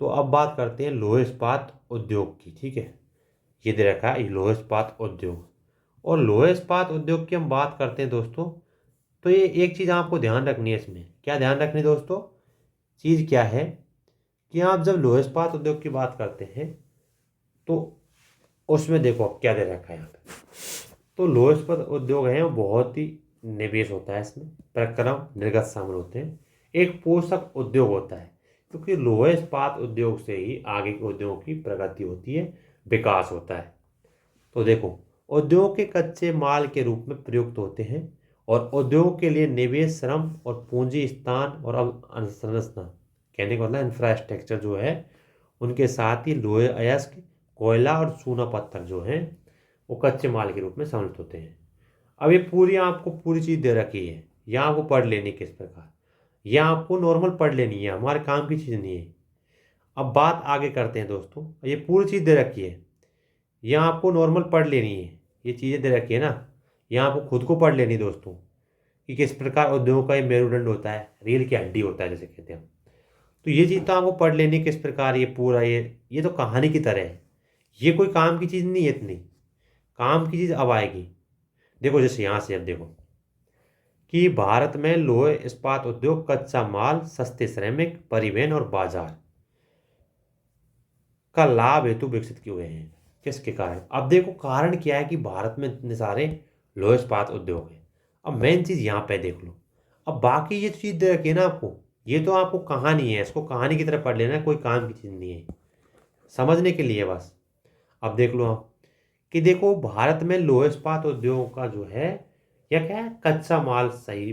तो अब बात करते हैं लोह इस्पात उद्योग की, ठीक है। ये दे रखा है लोह इस्पात उद्योग, और लोह इस्पात उद्योग की हम बात करते हैं दोस्तों, तो ये एक चीज़ आपको ध्यान रखनी है इसमें। क्या ध्यान रखनी है दोस्तों? चीज़ क्या है कि आप जब लोह इस्पात उद्योग की बात करते हैं तो उसमें देखो अब क्या दे रखा है यहाँ पे। तो लोह इस्पात उद्योग है, बहुत ही निवेश होता है इसमें, प्रक्रम निर्गत शामिल होते हैं, एक पोषक उद्योग होता है, क्योंकि लोह इस्पात उद्योग से ही आगे के उद्योगों की प्रगति होती है, विकास होता है। तो देखो, उद्योग के कच्चे माल के रूप में प्रयुक्त होते हैं, और उद्योग के लिए निवेश, श्रम और पूंजी, स्थान और अवसंरचना कहने का मतलब इंफ्रास्ट्रक्चर जो है, उनके साथ ही लोहे अयस्क, कोयला और चूना पत्थर जो हैं वो कच्चे माल के रूप में सम्मिलित होते हैं। अब ये पूरी चीज़ दे रखी है, यहाँ आपको पढ़ लेनी किस प्रकार, यह आपको नॉर्मल पढ़ लेनी है, हमारे काम की चीज़ नहीं है। अब बात आगे करते हैं दोस्तों, ये पूरी चीज़ दे रखी है, यह आपको नॉर्मल पढ़ लेनी है, ये चीज़ें दे रखी है ना, यहाँ आपको खुद को पढ़ लेनी दोस्तों, कि किस प्रकार उद्योगों का ये मेरुदंड होता है, रीढ़ की हड्डी होता है जैसे कहते हैं हम। तो ये चीज़ तो आपको पढ़ लेनी किस प्रकार, ये पूरा ये तो कहानी की तरह है, ये कोई काम की चीज़ नहीं है इतनी, काम की चीज़ अब आएगी। देखो जैसे यहाँ से अब देखो कि भारत में लोहे इस्पात उद्योग कच्चा माल, सस्ते श्रमिक, परिवहन और बाजार का लाभ हेतु विकसित किए हुए हैं। किसके कारण? अब देखो कारण क्या है कि भारत में इतने सारे लोह इस्पात उद्योग हैं। अब मेन चीज़ यहाँ पे देख लो। अब बाकी ये चीज़ दे रखी है ना आपको, ये तो आपको कहानी है, इसको कहानी की तरह पढ़ लेना, कोई काम की चीज़ नहीं है, समझने के लिए बस। अब देख लो आप कि देखो भारत में लोह इस्पात उद्योग का जो है, या क्या है, कच्चा माल सही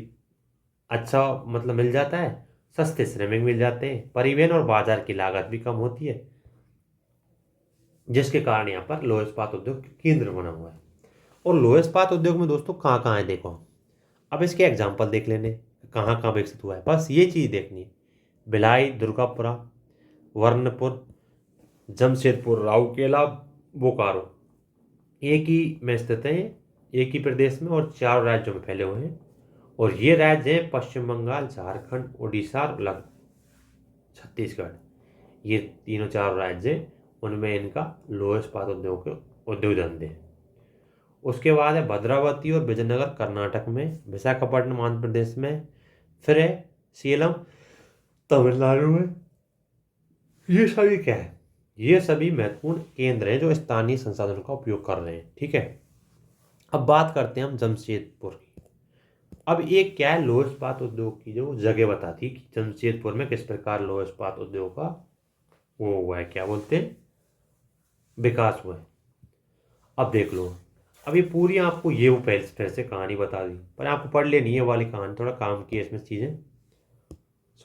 अच्छा मतलब मिल जाता है, सस्ते श्रमिक मिल जाते हैं, परिवहन और बाजार की लागत भी कम होती है, जिसके कारण यहाँ पर लोह इस्पात उद्योग केंद्र बना हुआ है। और लोह इस्पात उद्योग में दोस्तों कहाँ कहाँ है देखो, अब इसके एग्जाम्पल देख लेने, कहाँ कहाँ विकसित हुआ है, बस ये चीज़ देखनी है। भिलाई, दुर्गापुरा, वर्णपुर, जमशेदपुर, राउरकेला, बोकारो एक ही में स्थित हैं, एक ही प्रदेश में और 4 राज्यों में फैले हुए हैं। और ये राज्य हैं पश्चिम बंगाल, झारखंड, उड़ीसा और छत्तीसगढ़। ये तीनों 4 राज्य हैं, उनमें इनका लोह इस्पात उद्योग धंधे हैं। उसके बाद है भद्रावती और विजयनगर कर्नाटक में, विशाखापट्टनम आंध्र प्रदेश में, फिर है सेलम तमिलनाडु में। ये सभी क्या है, ये सभी महत्वपूर्ण केंद्र हैं जो स्थानीय संसाधनों का उपयोग कर रहे हैं। ठीक है, अब बात करते हैं हम जमशेदपुर की। अब एक क्या है, लोह इस्पात उद्योग की जो जगह बताती कि जमशेदपुर में किस प्रकार लोह इस्पात उद्योग का वो हुआ है, क्या बोलते हैं, विकास हुआ है। अब देख लो, अब ये पूरी आपको ये वो पहले फिर से कहानी बता दी, पर आपको पढ़ लेनी है वाली कहानी, थोड़ा काम की है इसमें चीज़ें,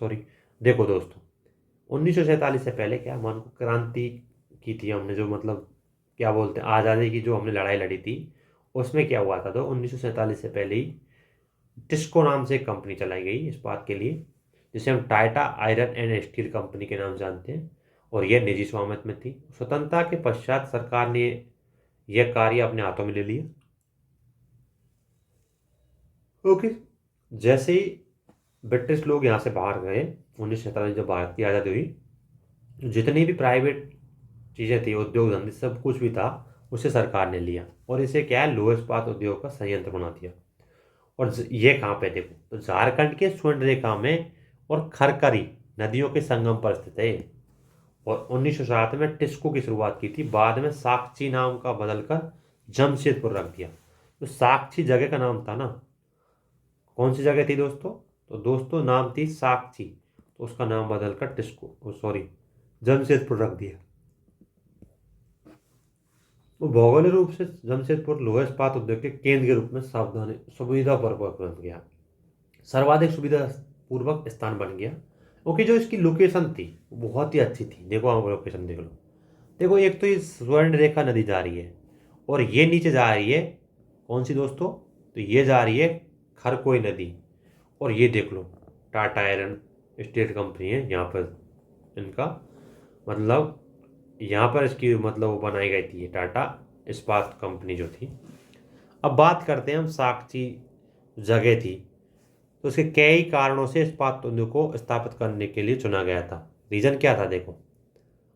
सॉरी। देखो दोस्तों, 1947 से पहले क्या मन को क्रांति की थी हमने, जो मतलब क्या बोलते हैं आज़ादी की जो हमने लड़ाई लड़ी थी, उसमें क्या हुआ था, तो 1947 से पहले ही टिस्को नाम से एक कंपनी चलाई गई इस्पात के लिए, जिसे हम Tata iron and steel company के नाम जानते हैं, और यह निजी स्वामित्व में थी। स्वतंत्रता के पश्चात सरकार ने यह कार्य अपने हाथों में ले लिया। ओके, जैसे ही ब्रिटिश लोग यहाँ से बाहर गए, 1947 जब भारत की आज़ादी हुई, जितनी भी प्राइवेट चीज़ें थी, उद्योग धंधे, सब कुछ भी था, उसे सरकार ने लिया और इसे क्या है, लोह इस्पात उद्योग का संयंत्र बना दिया। और ये कहाँ पे, देखो तो झारखंड के स्वर्ण रेखा में और खरकरी नदियों के संगम पर स्थित है। और 1907 में टिस्को की शुरुआत की थी, बाद में साक्षी नाम का बदलकर जमशेदपुर रख दिया। तो साक्षी जगह का नाम था ना, कौन सी जगह थी दोस्तों, तो दोस्तों नाम थी साक्षी, तो उसका नाम बदलकर टिस्को सॉरी जमशेदपुर रख दिया। वो भौगोलिक रूप से जमशेदपुर लोह इस्पात उद्योग के केंद्र के रूप में सावधानी सुविधापूर्वक बन गया, सर्वाधिक सुविधा पूर्वक स्थान बन गया, क्योंकि जो इसकी लोकेशन थी वो बहुत ही अच्छी थी। देखो आप लोकेशन देख लो, देखो एक तो ये स्वर्ण रेखा नदी जा रही है और ये नीचे जा रही है, कौन सी दोस्तों, तो ये जा रही है खरकोई नदी। और ये देख लो टाटा आयरन स्टील कंपनी है यहाँ पर, इनका मतलब यहाँ पर इसकी मतलब वो बनाई गई थी, ये टाटा इस्पात कंपनी जो थी। अब बात करते हैं हम साक्षी जगह थी, तो उसके कई कारणों से इस्पात उद्योग को स्थापित करने के लिए चुना गया था। रीज़न क्या था, देखो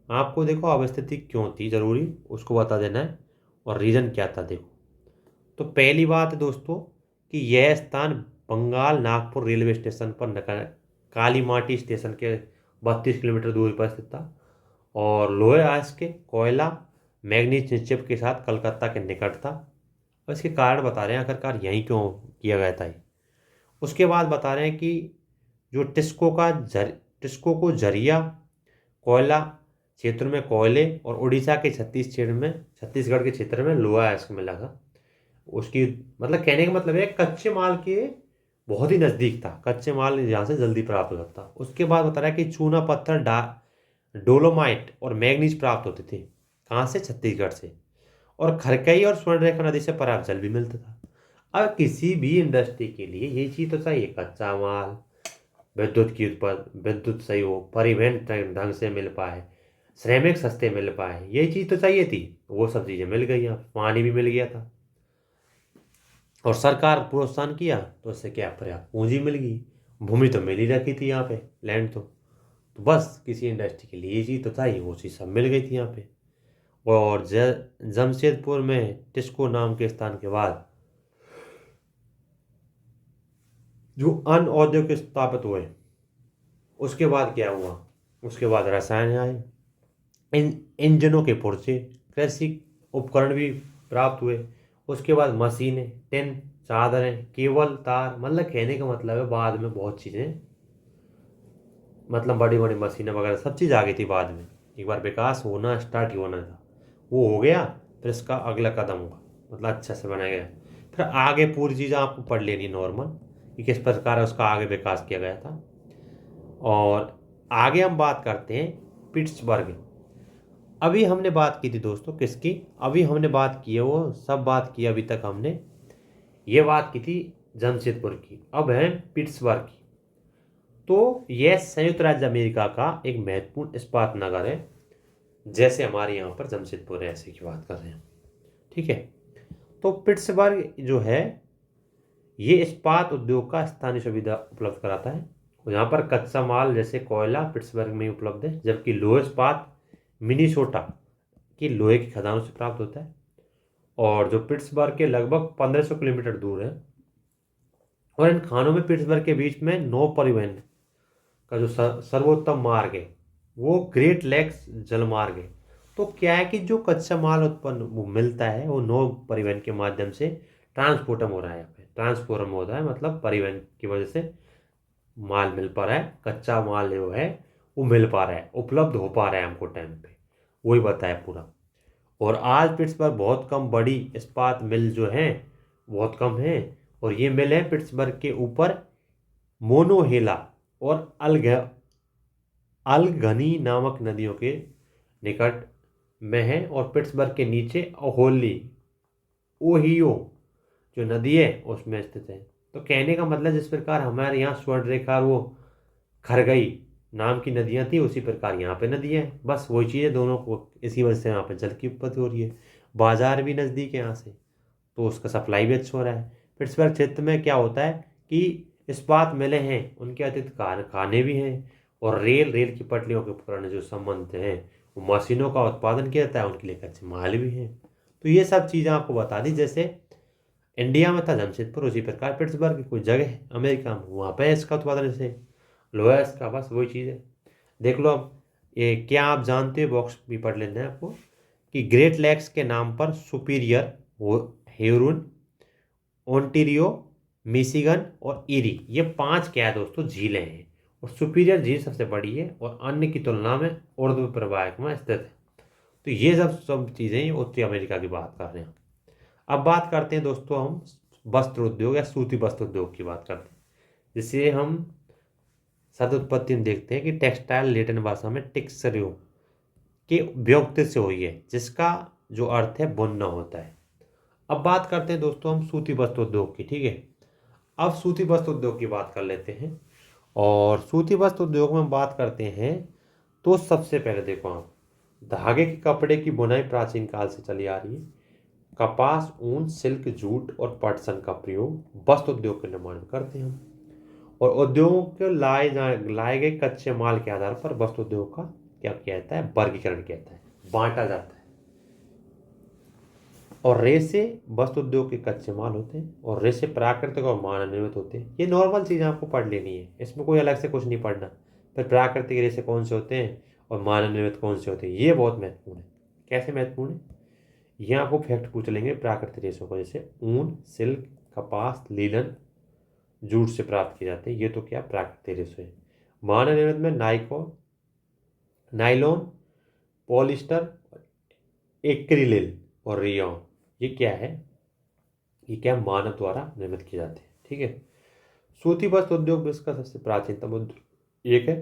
आपको, देखो अवस्थिति क्यों थी जरूरी उसको बता देना है, और रीज़न क्या था देखो। तो पहली बात है दोस्तों कि यह स्थान बंगाल नागपुर रेलवे स्टेशन पर कालीमाटी स्टेशन के 32 किलोमीटर दूरी पर स्थित था, और लोहे आयस्क के कोयला मैग्नीज निक्षेप के साथ कलकत्ता के निकट था। और इसके कारण बता रहे हैं आखिरकार यहीं क्यों किया गया था। उसके बाद बता रहे हैं कि जो टिस्को को झरिया कोयला क्षेत्र में कोयले और उड़ीसा के छत्तीसगढ़ के क्षेत्र में लोहा अयस्क मिला था। उसकी मतलब कहने का मतलब है कच्चे माल के बहुत ही नज़दीक था, कच्चे माल यहाँ से जल्दी प्राप्त हो जाता। उसके बाद बता रहा है कि चूना पत्थर डोलोमाइट और मैग्नीज प्राप्त होते थे, कहाँ से, छत्तीसगढ़ से। और खरकई और स्वर्णरेखा नदी से पर्याप्त जल भी मिलता था। अब किसी भी इंडस्ट्री के लिए ये चीज़ तो चाहिए, कच्चा माल, विद्युत सही हो, परिवहन ढंग से मिल पाए, श्रमिक सस्ते मिल पाए, ये चीज़ तो चाहिए थी। वो सब चीज़ें मिल गई, यहाँ पानी भी मिल गया था और सरकार प्रोत्साहन किया, तो उससे क्या, पर्याप्त पूंजी मिल गई। भूमि तो मिल ही रखी थी यहाँ पे, लैंड तो बस किसी इंडस्ट्री के लिए ये चीज़ तो चाहिए, वो चीज़ सब मिल गई थी यहाँ पे। और जमशेदपुर में टिस्को नाम के स्थान के बाद जो अन्य औद्योगिक स्थापित हुए, उसके बाद क्या हुआ, उसके बाद रसायन आए, इंजनों के पुर्जे, कृषि उपकरण भी प्राप्त हुए। उसके बाद मशीनें, टेन, चादरें, केबल, तार, मतलब कहने का मतलब है बाद में बहुत चीज़ें, मतलब बड़ी बड़ी मशीनें वगैरह सब चीज़ आ गई थी बाद में। एक बार विकास होना स्टार्ट ही होना था, वो हो गया, फिर इसका अगला कदम हुआ, मतलब अच्छा से बनाया गया। फिर आगे पूरी चीज़ें आपको पढ़ लेनी नॉर्मल कि किस प्रकार उसका आगे विकास किया गया था। और आगे हम बात करते हैं पिट्सबर्ग। अभी हमने बात की थी दोस्तों किसकी, अभी हमने बात की है वो सब बात की अभी तक हमने ये बात की थी जमशेदपुर की, अब है पिट्सबर्ग की। तो यह संयुक्त राज्य अमेरिका का एक महत्वपूर्ण इस्पात नगर है, जैसे हमारे यहाँ पर जमशेदपुर है ऐसे की बात कर रहे हैं। ठीक है। तो पिट्सबर्ग जो है ये इस्पात उद्योग का स्थानीय सुविधा उपलब्ध कराता है। और यहाँ पर कच्चा माल जैसे कोयला पिट्सबर्ग में ही उपलब्ध है, जबकि लोह इस्पात मिनीसोटा की लोहे की खदानों से प्राप्त होता है। और जो पिट्सबर्ग के लगभग 1500 किलोमीटर दूर है। और इन खानों में पिट्सबर्ग के बीच में नौ परिवहन का जो सर्वोत्तम मार्ग है वो ग्रेट लेक्स जलमार्ग है। तो क्या है कि जो कच्चा माल उत्पन्न वो मिलता है वो नौ परिवहन के माध्यम से ट्रांसपोर्टम हो रहा है। यहाँ पे ट्रांसफॉर्म हो रहा है, मतलब परिवहन की वजह से माल मिल पा रहा है, कच्चा माल जो है वो मिल पा रहा है, उपलब्ध हो पा रहा है हमको टाइम पे, वही बताया पूरा। और आज पिट्सबर्ग बहुत कम बड़ी इस्पात मिल जो है बहुत कम है। और ये मिल है पिट्सबर्ग के ऊपर मोनोहेला और अलघनी नामक नदियों के निकट में है। और पिट्सबर्ग के नीचे ओहियो जो नदी है उसमें स्थित है। तो कहने का मतलब जिस प्रकार हमारे यहाँ स्वर्ण रेखा और वो खरगई नाम की नदियाँ थी, उसी प्रकार यहाँ पे नदियाँ हैं। बस वही चीज़ है, दोनों को इसी वजह से यहाँ पे जल की उत्पत्ति हो रही है। बाजार भी नज़दीक है यहाँ से, तो उसका सप्लाई भी अच्छा हो रहा है। पिट्सबर्ग क्षेत्र में क्या होता है कि इस्पात मिलें हैं, उनके अतिरिक्त कारखाने भी हैं। और रेल की पटरियों के पुराने जो संबंध हैं वो मशीनों का उत्पादन किया जाता है, उनके लिए कच्चे माल भी हैं। तो ये सब चीज़ें आपको बता दी। जैसे इंडिया में था जमशेदपुर, उसी प्रकार पिट्सबर्ग की कोई जगह है अमेरिका में, वहाँ पे इसका उत्पादन जैसे लोएस का, बस वही चीज़ है। देख लो अब ये क्या आप जानते हो, बॉक्स भी पढ़ लेना है आपको, कि ग्रेट लेक्स के नाम पर सुपीरियर, हेरून, ओंटेरियो, मिशिगन और ईरी, ये 5 क्या है दोस्तों झीलें हैं। और सुपीरियर झील सबसे बड़ी है और अन्य की तुलना में ऊर्ध्व प्रवाह में स्थित है। तो ये सब चीज़ें उत्तरी अमेरिका की बात कर रहे हैं। अब बात करते हैं दोस्तों हम वस्त्र उद्योग या सूती वस्त्र उद्योग की बात करते हैं, जिसे हम शब्द उत्पत्ति में देखते हैं कि टेक्सटाइल लेटिन भाषा में टिक्सरियो के व्युत्पत्ति से हुई है, जिसका जो अर्थ है बुनना होता है। अब बात करते हैं दोस्तों हम सूती वस्त्र उद्योग की। ठीक है। अब सूती वस्त्र उद्योग की बात कर लेते हैं। और सूती वस्त्र उद्योग में बात करते हैं तो सबसे पहले देखो आप, धागे के कपड़े की बुनाई प्राचीन काल से चली आ रही है। कपास, ऊन, सिल्क, जूट और पटसन का प्रयोग वस्त्र उद्योग के निर्माण में करते हैं हम। और उद्योगों के लाए गए कच्चे माल के आधार पर वस्त्र उद्योग का क्या किया जाता है, वर्गीकरण किया जाता है, बांटा जाता है। और रेसे वस्त्र उद्योग के कच्चे माल होते हैं और रेसे प्राकृतिक और मानव निर्मित होते हैं। ये नॉर्मल चीज़ें आपको पढ़ लेनी है, इसमें कोई अलग से कुछ नहीं पढ़ना। फिर प्राकृतिक रेसे कौन से होते हैं और मानव निर्मित कौन से होते हैं, ये बहुत महत्वपूर्ण है। कैसे महत्वपूर्ण है, यहाँ आपको फैक्ट पूछ लेंगे प्राकृतिक रेशों को, जैसे ऊन, सिल्क, कपास, लीलन, जूट से प्राप्त किए जाते हैं, ये तो क्या प्राकृतिक रेशे है। मानव निर्मित में नाइलॉन, पॉलिस्टर, एक्रिलिन और रेयॉन, ये क्या है, ये क्या मानव द्वारा निर्मित किए जाते हैं। ठीक है। सूती वस्त्र उद्योग विश्व का सबसे प्राचीनतम उद्योग एक है।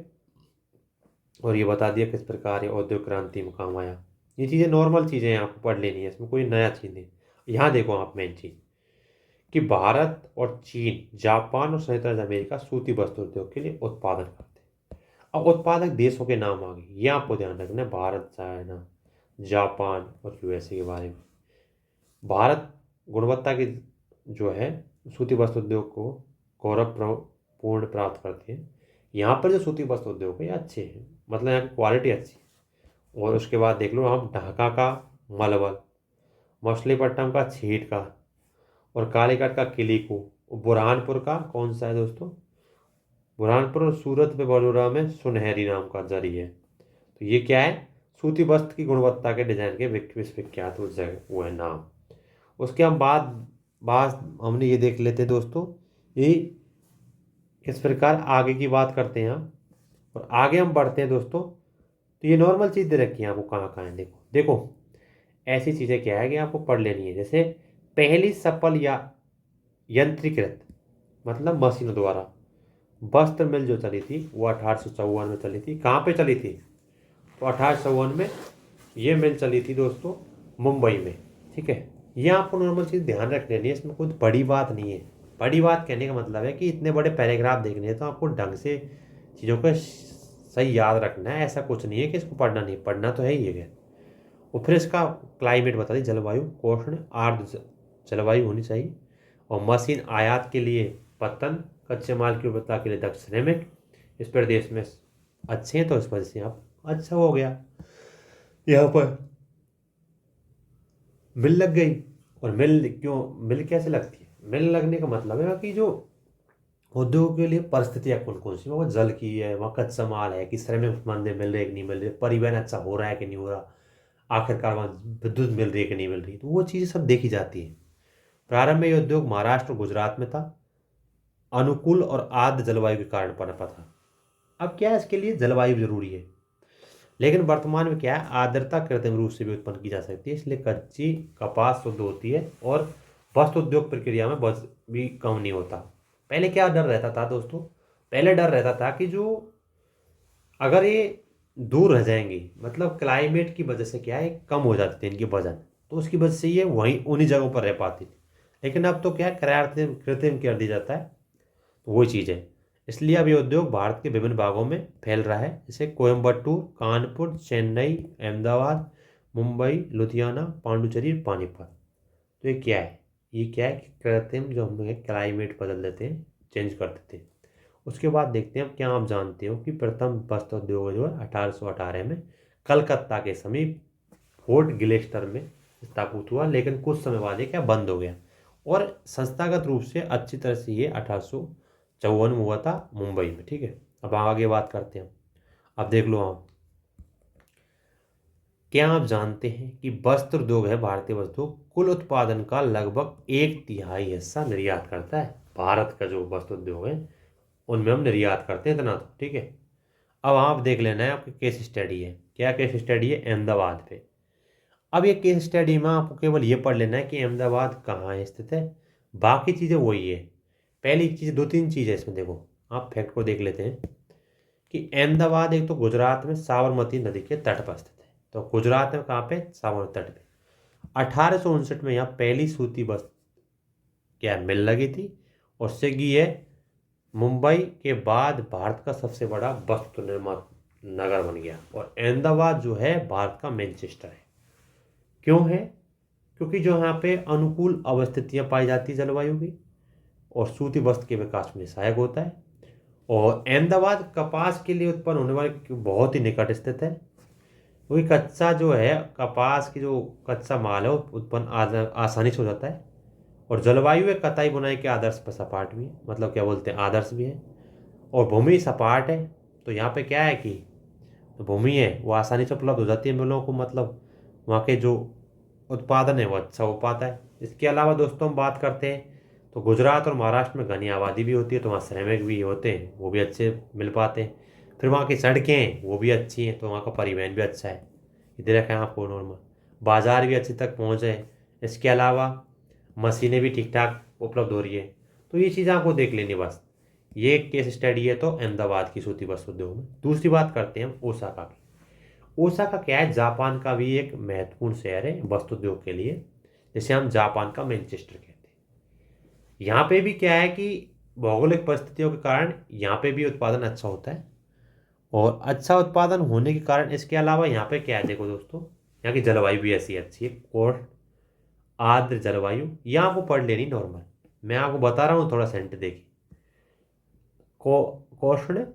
और ये बता दिया किस प्रकार ये औद्योगिक क्रांति में काम आया। ये चीज़ें नॉर्मल चीज़ें हैं, आपको पढ़ लेनी है, इसमें कोई नया चीज़ नहीं। यहाँ देखो आप मेन चीज़ कि भारत और चीन, जापान और संयुक्त राज्य अमेरिका सूती वस्त्र उद्योग के लिए उत्पादन करते हैं। अब उत्पादक देशों के नाम आ गए, ये आपको ध्यान रखना है, भारत, चाइना, जापान और यूएसए के बारे में। भारत गुणवत्ता की जो है सूती वस्त्र उद्योग को गौरवपूर्ण प्राप्त करते हैं। यहाँ पर जो सूती वस्त्र उद्योग है ये अच्छे हैं, मतलब यहाँ की क्वालिटी अच्छी है। और उसके बाद देख लो हम ढाका का मलबल, मछलीपट्टनम का छीट का, और कालीकट का किलीकू, बुरहानपुर का कौन सा है दोस्तों, बुरहानपुर और सूरत पे बड़ौदा में सुनहरी नाम का जरी है। तो ये क्या है, सूती वस्त्र की गुणवत्ता के डिजाइन के विश्वविख्यात उस जगह वो है नाम। उसके हम बाद हमने ये देख लेते हैं दोस्तों, ये किस प्रकार आगे की बात करते हैं हम। और आगे हम बढ़ते हैं दोस्तों, तो ये नॉर्मल चीज़ दे रखी है आपको, कहाँ कहाँ है देखो देखो। ऐसी चीज़ें क्या है कि आपको पढ़ लेनी है। जैसे पहली सफल या यंत्रीकृत, मतलब मशीनों द्वारा वस्त्र मिल जो चली थी वो 1854 में चली थी। कहाँ पे चली थी, तो 1854 में ये मिल चली थी दोस्तों मुंबई में। ठीक है। ये आपको नॉर्मल चीज़ ध्यान रख लेनी है, इसमें कोई बड़ी बात नहीं है, बड़ी बात कहने का मतलब है कि इतने बड़े पैराग्राफ देखने हैं तो आपको ढंग से चीज़ों को सही याद रखना है। ऐसा कुछ नहीं है कि इसको पढ़ना नहीं, पढ़ना तो है ही है। और फिर इसका क्लाइमेट बता दी, जलवायु कोष्ण आर्द्र जलवायु होनी चाहिए। और मशीन आयात के लिए पतन, कच्चे माल की उपलब्धता के लिए दक्ष श्रमिक, इस प्रदेश में अच्छे हैं तो इस वजह से आप अच्छा हो गया। यहाँ पर मिल लग गई। और मिल क्यों, मिल कैसे लगती है? मिल लगने का मतलब है कि जो उद्योग के लिए परिस्थितियाँ कौन कौन सी, वो जल की है, वहाँ कच्चा माल है कि श्रमिक बंदे मिल रहे कि नहीं मिल रहे, परिवहन अच्छा हो रहा है कि नहीं हो रहा, आखिरकार वहाँ विद्युत मिल रही है कि नहीं मिल रही, तो वो चीज़ें सब देखी जाती है। प्रारंभ में ये उद्योग महाराष्ट्र और गुजरात में था, अनुकूल और आर्द्र जलवायु के कारण पनपा था। अब क्या है, इसके लिए जलवायु जरूरी है, लेकिन वर्तमान में क्या है, आर्द्रता कृत्रिम रूप से भी उत्पन्न की जा सकती है, इसलिए कच्ची कपास शुद्ध होती है और वस्त्र उद्योग प्रक्रिया में बस भी कम नहीं होता। पहले क्या डर रहता था दोस्तों? पहले डर रहता था कि जो अगर ये दूर रह जाएंगी, मतलब क्लाइमेट की वजह से क्या है कम हो जाती थी इनकी वजन, तो उसकी वजह से ये वहीं उन्हीं जगहों पर रह पाती थी। लेकिन अब तो क्या है, कृत्रिम कृत्रिम कर दिया जाता है, तो वही चीज़ है। इसलिए अब ये उद्योग भारत के विभिन्न भागों में फैल रहा है, जैसे कोयम्बटूर, कानपुर, चेन्नई, अहमदाबाद, मुंबई, लुधियाना, पांडुचेरी, पानीपत। तो ये क्या है, ये क्या है कि कृत्रिम जो हम लोग क्लाइमेट बदल देते हैं, चेंज कर देते हैं। उसके बाद देखते हैं, अब क्या आप जानते हो कि प्रथम वस्त्र उद्योग जो है 1818 में कलकत्ता के समीप फोर्ट ग्लिस्टर में स्थापित हुआ, लेकिन कुछ समय बाद ये क्या बंद हो गया। और संस्थागत रूप से अच्छी तरह से ये 1854 में हुआ था मुंबई में। ठीक है, अब आगे बात करते हैं। अब देख लो आप, क्या आप जानते हैं कि वस्त्र उद्योग है, भारतीय वस्त्र उद्योग कुल उत्पादन का लगभग 1/3 हिस्सा निर्यात करता है। भारत का जो वस्त्र उद्योग है उनमें हम निर्यात करते हैं इतना तो। ठीक है, अब आप देख लेना है, आपकी केस स्टडी है। क्या केस स्टडी है? अहमदाबाद पे। अब ये केस स्टडी में आपको केवल ये पढ़ लेना है कि अहमदाबाद कहाँ है स्थित है, बाकी चीज़ें वही है। पहली चीज़, दो तीन चीज़ है इसमें, देखो आप फैक्ट को देख लेते हैं कि अहमदाबाद एक तो गुजरात में साबरमती नदी के तट पर स्थित है। तो गुजरात में कहाँ पे? साबरमती तट पे। 1859 में यहाँ पहली सूती बस क्या मिल लगी थी, और सिगी है मुंबई के बाद भारत का सबसे बड़ा वस्त्र निर्माण नगर बन गया। और अहमदाबाद जो है भारत का मैनचेस्टर है। क्यों है? क्योंकि जो यहाँ पे अनुकूल अवस्थितियाँ पाई जाती है जलवायु की, और सूती वस्त्र के विकास में सहायक होता है। और अहमदाबाद कपास के लिए उत्पन्न होने वाले बहुत ही निकट स्थित है, क्योंकि कच्चा जो है कपास की जो कच्चा माल है वो उत्पन्न आसानी से हो जाता है। और जलवायु है कताई बुनाई के आदर्श पर सपाट भी है, मतलब क्या बोलते हैं, आदर्श भी है। और भूमि सपाट है, तो यहाँ पे क्या है कि तो भूमि है वो आसानी से उपलब्ध हो जाती है मिलों को, मतलब वहाँ के जो उत्पादन है वो अच्छा हो पाता है। इसके अलावा दोस्तों हम बात करते हैं तो गुजरात और महाराष्ट्र में घनी आबादी भी होती है, तो वहाँ श्रमिक भी होते हैं, वो भी अच्छे मिल पाते हैं। फिर वहाँ की सड़कें हैं वो भी अच्छी हैं, तो वहाँ का परिवहन भी अच्छा है। इधर रखें आपको नॉर्मल, बाजार भी अच्छे तक पहुँच है। इसके अलावा मशीनें भी ठीक ठाक उपलब्ध हो रही है। तो ये चीज़ आपको देख लेनी बस। ये एक केस स्टडी है तो अहमदाबाद की सूती वस्त्र उद्योग में। दूसरी बात करते हैं हम ओसाका की। ओसाका क्या है, जापान का भी एक महत्वपूर्ण शहर है वस्त्र उद्योग के लिए, जिसे हम जापान का मैनचेस्टर कहते हैं। यहाँ पे भी क्या है कि भौगोलिक परिस्थितियों के कारण यहाँ पे भी उत्पादन अच्छा होता है। और अच्छा उत्पादन होने के कारण इसके अलावा यहाँ पे क्या है, देखो दोस्तों, यहाँ की जलवायु भी ऐसी अच्छी है, कोर्ट आर्द्र जलवायु। यहाँ आपको पढ़ लेनी नॉर्मल, मैं आपको बता रहा हूँ, थोड़ा सेंट देखिए। कोष्ण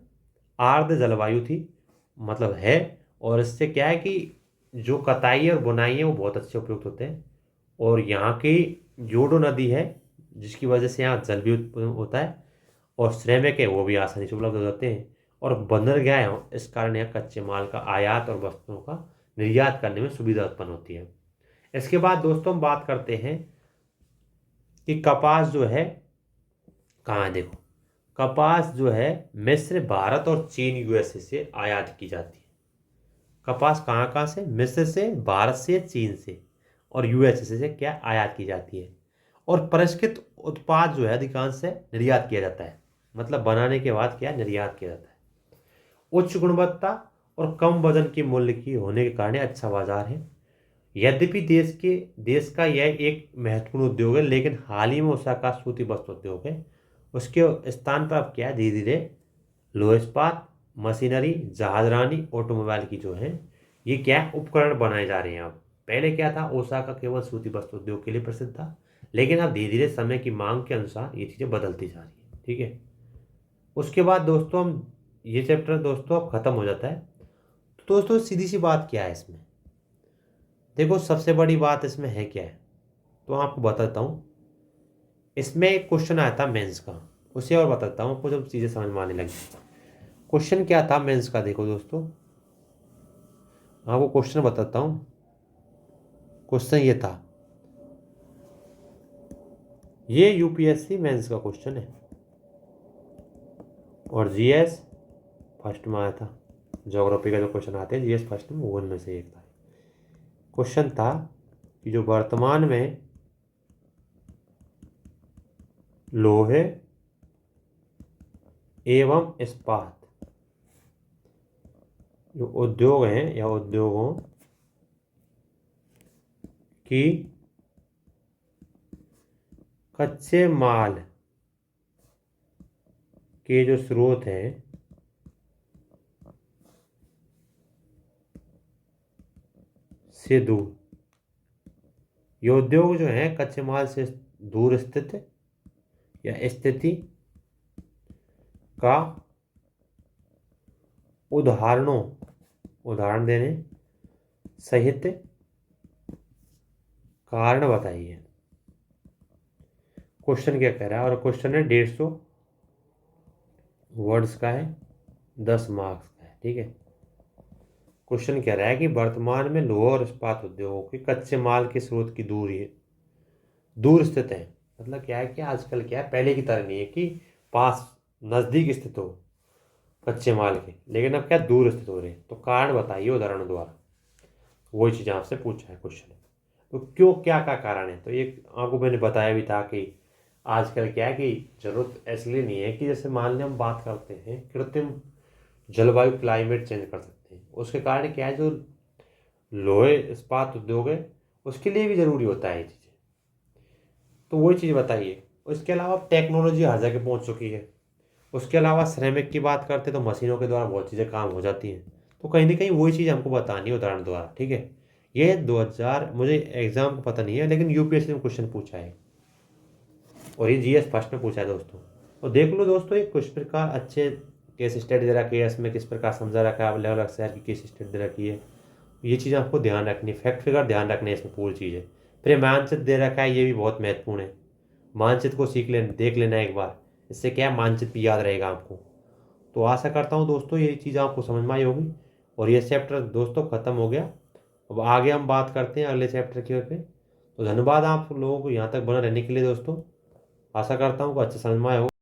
आर्द्र जलवायु थी, मतलब है। और इससे क्या है कि जो कताई और बुनाई है वो बहुत अच्छे उपयुक्त होते हैं। और यहाँ की जोडो नदी है, जिसकी वजह से यहाँ जल भी उत्पन्न होता है, और श्रमिक है वो भी आसानी से उपलब्ध हो जाते हैं। और बंदरगाह है, इस कारण यहाँ कच्चे माल का आयात और वस्तुओं का निर्यात करने में सुविधा उत्पन्न होती है। इसके बाद दोस्तों हम बात करते हैं कि कपास जो है कहाँ है, देखो कपास जो है मिस्र, भारत और चीन, यूएसए से आयात की जाती है। कपास कहाँ कहाँ से? मिस्र से, भारत से, चीन से और यूएसए से क्या आयात की जाती है। और परिष्कृत उत्पाद जो है अधिकांश से निर्यात किया जाता है, मतलब बनाने के बाद क्या निर्यात किया जाता है। उच्च गुणवत्ता और कम वजन की मूल्य की होने के कारण अच्छा बाजार है। यद्यपि देश का यह एक महत्वपूर्ण उद्योग है, लेकिन हाल ही में ओसाका सूती वस्त्र उद्योग है उसके स्थान पर अब क्या है, धीरे धीरे लोह इस्पात, मशीनरी, जहाजरानी, ऑटोमोबाइल की जो है ये क्या है, उपकरण बनाए जा रहे हैं। अब पहले क्या था, ओसाका केवल सूती वस्त्र उद्योग के लिए प्रसिद्ध था, लेकिन अब धीरे धीरे समय की मांग के अनुसार ये चीज़ें बदलती जा रही है। ठीक है, उसके बाद दोस्तों हम ये चैप्टर दोस्तों अब खत्म हो जाता है। तो दोस्तों सीधी सी बात क्या है इसमें, देखो सबसे बड़ी बात इसमें है क्या है, तो आपको बताता हूँ। इसमें एक क्वेश्चन आया था मेंस का, उसे और बताता हूँ आपको जब चीज़ें समझ में आने लगी। क्वेश्चन क्या था मेंस का, देखो दोस्तों आपको क्वेश्चन बताता हूँ। क्वेश्चन ये था, ये यूपीएससी मेंस का क्वेश्चन है और जीएस फर्स्ट में आया था। ज्योग्राफी का जो क्वेश्चन आते हैं जीएस फर्स्ट में, वो उनमें से एक था। क्वेश्चन था कि जो वर्तमान में लोहे एवं इस्पात जो उद्योग हैं या उद्योगों की कच्चे माल के जो स्रोत हैं से दूर, ये उद्योग जो हैं कच्चे माल से दूर स्थित या स्थिति का उदाहरण देने सहित कारण बताइए। क्वेश्चन क्या कह रहा है, और क्वेश्चन है 150 वर्ड्स का है, 10 मार्क्स का है। ठीक है, क्वेश्चन कह रहा है कि वर्तमान में लोहा और इस्पात उद्योगों के कच्चे माल के स्रोत की दूर स्थित है। मतलब क्या है कि आजकल क्या है, पहले की तरह नहीं है कि पास नज़दीक स्थित हो कच्चे माल के, लेकिन अब क्या दूर स्थित हो रहे हैं। तो कारण बताइए उदाहरण द्वारा, वही चीज़ आपसे पूछा है क्वेश्चन। तो क्यों, क्या कारण है, तो ये आपको मैंने बताया भी था कि आजकल क्या है कि जरूरत इसलिए नहीं है कि जैसे मान लें हम बात करते हैं कृत्रिम जलवायु क्लाइमेट चेंज कर सकते हैं, उसके कारण क्या है जो लोहे इस्पात उद्योग है उसके लिए भी ज़रूरी होता है ये चीज़ें। तो वही चीज़ बताइए। उसके अलावा टेक्नोलॉजी हर जगह पहुँच चुकी है। उसके अलावा श्रमिक की बात करते तो मशीनों के द्वारा बहुत चीज़ें काम हो जाती हैं। तो कहीं ना कहीं वही चीज़ हमको बतानी है उदाहरण द्वारा। ठीक है, ये 2000 मुझे एग्जाम को पता नहीं है, लेकिन यूपीएससी में क्वेश्चन पूछा है और ये जीएस फर्स्ट में पूछा है दोस्तों। और देख लो दोस्तों, ये किस प्रकार अच्छे केस स्टडी दे रखी है, इसमें किस प्रकार समझा रखा है, अलग अलग शहर की केस स्टडी दे रखी है। ये चीज़ आपको ध्यान रखनी है, फैक्ट फिगर ध्यान रखने इसमें पूरी चीज़ है। फिर मानचित्र दे रखा है, ये भी बहुत महत्वपूर्ण है। मानचित्र को सीख लेना, देख लेना एक बार, इससे क्या है मानचित्र भी याद रहेगा आपको। तो आशा करता हूँ दोस्तों ये चीज़ आपको समझ में आई होगी और ये चैप्टर दोस्तों ख़त्म हो गया। अब आगे हम बात करते हैं अगले चैप्टर के पे। तो धन्यवाद आप लोगों को यहाँ तक बना रहने के लिए दोस्तों। आशा करता हूँ कि अच्छा समझ में आया होगा।